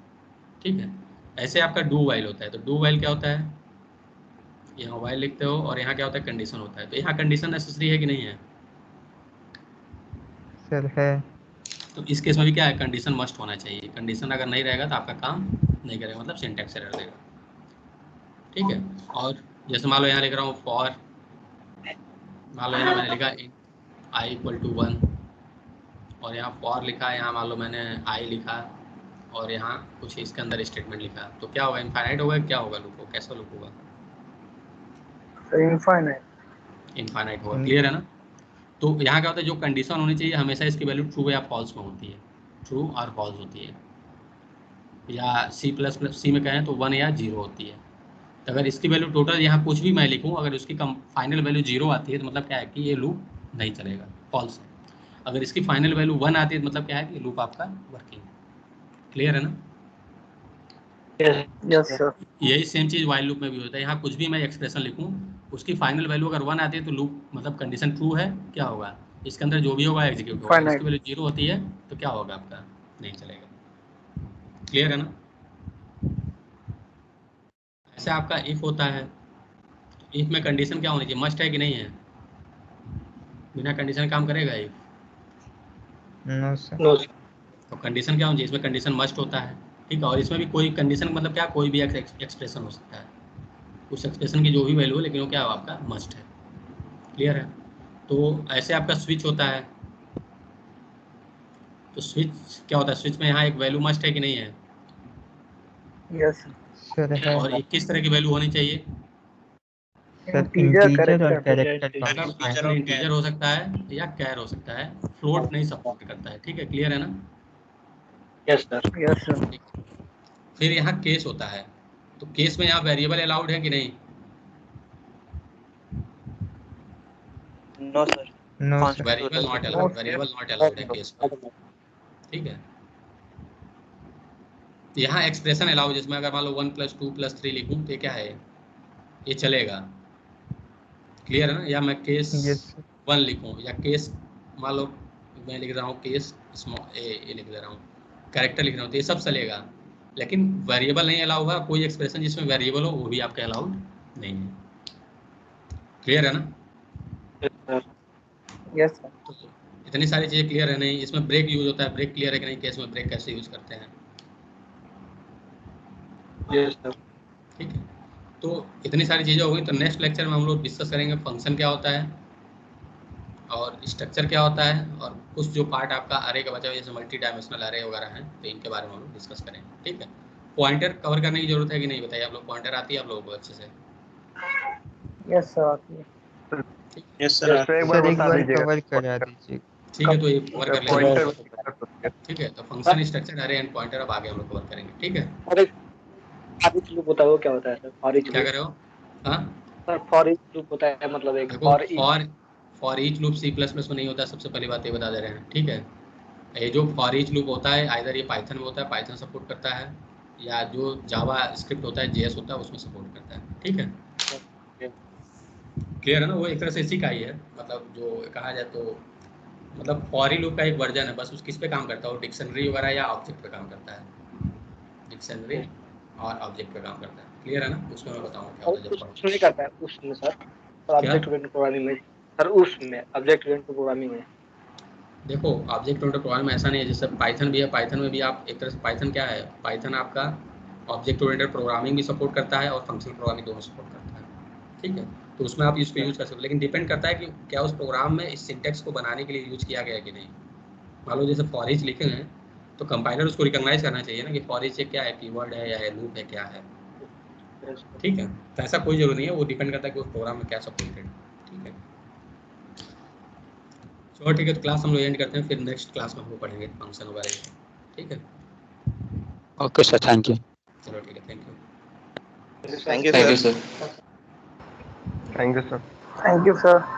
[SPEAKER 1] ठीक है। ऐसे आपका डू वाइल होता है। तो डू वाइल क्या होता है? यहाँ वाइल लिखते हो और यहाँ क्या होता है? कंडीशन होता है। तो यहाँ कंडीशन नेसेसरी है कि नहीं है?
[SPEAKER 2] सर है।
[SPEAKER 1] तो इस केस में भी क्या है? कंडीशन मस्ट होना चाहिए। कंडीशन अगर नहीं रहेगा तो आपका काम नहीं करेगा, मतलब सिंटैक्स एरर देगा। ठीक है। और जैसे मान लो यहाँ लिख रहा हूँ फॉर, मान लो यहाँ मैंने लिखा आई इक्वल टू 1 और यहाँ फॉर लिखा, यहाँ मान लो मैंने आई लिखा और यहाँ कुछ इसके अंदर स्टेटमेंट लिखा, तो क्या होगा? इनफाइनाइट होगा? क्या होगा? लूप हो? कैसा लूप होगा?
[SPEAKER 3] इनफाइनाइट।
[SPEAKER 1] इनफाइनाइट होगा। क्लियर है ना? तो यहाँ क्या होता है? जो कंडीशन होनी चाहिए हमेशा इसकी वैल्यू ट्रू या फॉल्स में होती है। ट्रू और फॉल्स होती है। या सी में कहें तो 1 या 0 होती है। तो अगर इसकी वैल्यू टोटल यहाँ कुछ भी मैं लिखूँ, अगर उसकी फाइनल वैल्यू 0 आती है तो मतलब क्या है कि ये लूप नहीं चलेगा, फॉल्स है। अगर इसकी फाइनल वैल्यू 1 आती है तो मतलब क्या है कि लूप आपका वर्किंग। क्लियर है ना?
[SPEAKER 3] Yes sir.
[SPEAKER 1] यही सेम चीज़ वाइल लूप में भी होता है। यहाँ कुछ भी मैं एक्सप्रेशन लिखूँ, उसकी फाइनल वैल्यू अगर 1 आती है तो लूप, मतलब कंडीशन ट्रू है, क्या होगा? इसके अंदर जो भी होगा एग्जीक्यूट होगा।
[SPEAKER 3] Finite.
[SPEAKER 1] इसकी वैल्यू 0 होती है तो क्या होगा आपका, नहीं चलेगा। क्लियर है ना? ऐसे आपका इफ होता है, इफ में कंडीशन क्या होनी चाहिए, मस्ट है कि नहीं है? बिना कंडीशन काम करेगा इफ?
[SPEAKER 2] No sir.
[SPEAKER 3] नो
[SPEAKER 1] तो कंडीशन क्या होनी चाहिए, इसमें कंडीशन मस्ट होता है, ठीक है। और इसमें भी कोई कंडीशन मतलब क्या, कोई भी एक्सप्रेशन हो सकता है, उस एक्सप्रेशन की जो भी वैल्यू हो, लेकिन वो क्या हो आपका मस्ट है। क्लियर है? तो ऐसे आपका स्विच होता है, तो स्विच क्या होता है, स्विच में यहाँ एक वैल्यू मस्ट है कि नहीं है?
[SPEAKER 3] यस
[SPEAKER 2] सर है।
[SPEAKER 1] और एक किस तरह की वैल्यू होनी चाहिए?
[SPEAKER 2] सर
[SPEAKER 3] इंटीजर
[SPEAKER 2] इंटीजर और
[SPEAKER 3] कैरेक्टर
[SPEAKER 2] कैरेक्टर
[SPEAKER 1] इसमें इंटीजर हो सकता है या कैर हो सकता है, फ्लोट नहीं सपोर्ट करता है, ठीक है। क्लियर है ना?
[SPEAKER 3] यस सर
[SPEAKER 1] फिर यहाँ केस होता है, तो केस में यहाँ वेरिएबल अलाउड है कि नहीं?
[SPEAKER 8] No sir,
[SPEAKER 2] no sir.
[SPEAKER 1] Variable not allowed, variable not allowed है केस में, ठीक है। यहाँ एक्सप्रेशन अलाउ, जिसमें अगर मान लो 1 + 2 + 3 लिखूँ तो ये क्या है, ये चलेगा। क्लियर है ना? या मैं केस
[SPEAKER 2] यस सर।
[SPEAKER 1] 1 लिखूँ, या केस मान लो मैं लिख रहा हूँ केस स्मॉल ए लिख दे रहा हूँ, कैरेक्टर लिख रहा हूँ, तो ये सब चलेगा। लेकिन वेरिएबल नहीं अलाउ होगा, कोई एक्सप्रेशन जिसमें वेरिएबल हो वो भी आपका अलाउड नहीं है। क्लियर है ना?
[SPEAKER 3] यस सर
[SPEAKER 1] तो इतनी सारी चीज़ें क्लियर है नहीं? इसमें ब्रेक यूज होता है, ब्रेक क्लियर है कि नहीं, केस में ब्रेक कैसे यूज करते हैं?
[SPEAKER 3] यस सर
[SPEAKER 1] ठीक है, तो इतनी सारी चीज़ें हो गई। तो नेक्स्ट लेक्चर में हम लोग डिस्कस करेंगे फंक्शन क्या होता है और स्ट्रक्चर क्या होता है, और कुछ जो पार्ट आपका अरे का बचा हुआ जैसे मल्टी डायमेंशनल अरे वगैरह हैं, तो इनके बारे में हम लोग डिस्कस करेंगे। ठीक है, पॉइंटर कवर करने की जरूरत है कि नहीं, बताइए आप लोग, पॉइंटर आती है आप लोगों को अच्छे से?
[SPEAKER 3] यस सर आती है
[SPEAKER 4] यस
[SPEAKER 3] सर
[SPEAKER 2] सर एक बार कवर करा दीजिए।
[SPEAKER 1] ठीक है, तो ये कवर कर लेंगे।
[SPEAKER 3] पॉइंटर
[SPEAKER 1] ठीक है, तो फंक्शन, स्ट्रक्चर, अरे एंड पॉइंटर अब आगे हम लोग कवर करेंगे। ठीक है,
[SPEAKER 3] और एक फॉर ईच लूप होता है, वो क्या होता है सर? फॉर ईच
[SPEAKER 1] क्या
[SPEAKER 3] लूप
[SPEAKER 1] कर रहे हो? हाँ,
[SPEAKER 3] सर, फॉर ईच लूप होता है मतलब एक
[SPEAKER 1] देखो,
[SPEAKER 3] for each.
[SPEAKER 1] For each loop C++ में नहीं होता, सबसे पहली बात ये बता दे रहे हैं। ठीक है, ये जो फॉर ईच लूप होता है आइदर ये पाइथन में होता है, पाइथन सपोर्ट करता है, या जो जावा स्क्रिप्ट होता है JS होता है उसमें सपोर्ट करता है। ठीक है, क्लियर है ना? वो एक तरह से इसी का ही है, मतलब जो कहा जाए तो मतलब फॉर ई लूप का एक वर्जन है, बस उस किस पे काम करता है, वो डिक्शनरी वगैरह या ऑब्जेक्ट पे काम करता है, डिक्शनरी और ऑब्जेक्ट पे काम करता है। क्लियर है ना? उसमें मैं बताऊँगा क्या
[SPEAKER 3] और
[SPEAKER 1] होता है जब
[SPEAKER 3] उसमें नहीं करता है उसमें सर,
[SPEAKER 1] क्या।
[SPEAKER 3] ऑब्जेक्ट ओरिएंटेड प्रोग्रामिंग में सर, उसमें ऑब्जेक्ट ओरिएंटेड प्रोग्रामिंग में
[SPEAKER 1] देखो, ऑब्जेक्ट ओरिएंटेड प्रोग्रामिंग में ऐसा नहीं है, जैसे पाइथन भी है, पाइथन में भी आप एक तरह से, पाइथन क्या है, पाइथन आपका ऑब्जेक्ट ओरिएंटेड प्रोग्रामिंग भी सपोर्ट करता है और फंक्शनल प्रोग्रामिंग दोनों सपोर्ट करता है। ठीक है, तो उसमें आप इसको यूज़ कर सकते हो, लेकिन डिपेंड करता है कि क्या उस प्रोग्राम में इस सिंटेक्स को बनाने के लिए यूज़ किया गया है कि नहीं। मान लो जैसे फॉर ईच लिखे हैं, तो कंपाइलर उसको रिकॉग्नाइज करना चाहिए ना कि फॉर ईच क्या है, कीवर्ड है या लूप है, क्या है। ठीक है, तो ऐसा कोई जरूरी नहीं है, वो डिपेंड करता है कि उस प्रोग्राम में क्या सपोर्टेड है। ठीक है, चलो ठीक है, तो क्लास हम लोग एंड करते हैं, फिर नेक्स्ट क्लास में हम लोग पढ़ेंगे फंक्शन वगैरह। ठीक है,
[SPEAKER 4] ओके सर, थैंक यू।
[SPEAKER 1] चलो ठीक है, thank you.
[SPEAKER 3] Thank you sir.
[SPEAKER 6] Thank you sir.
[SPEAKER 3] Thank you sir.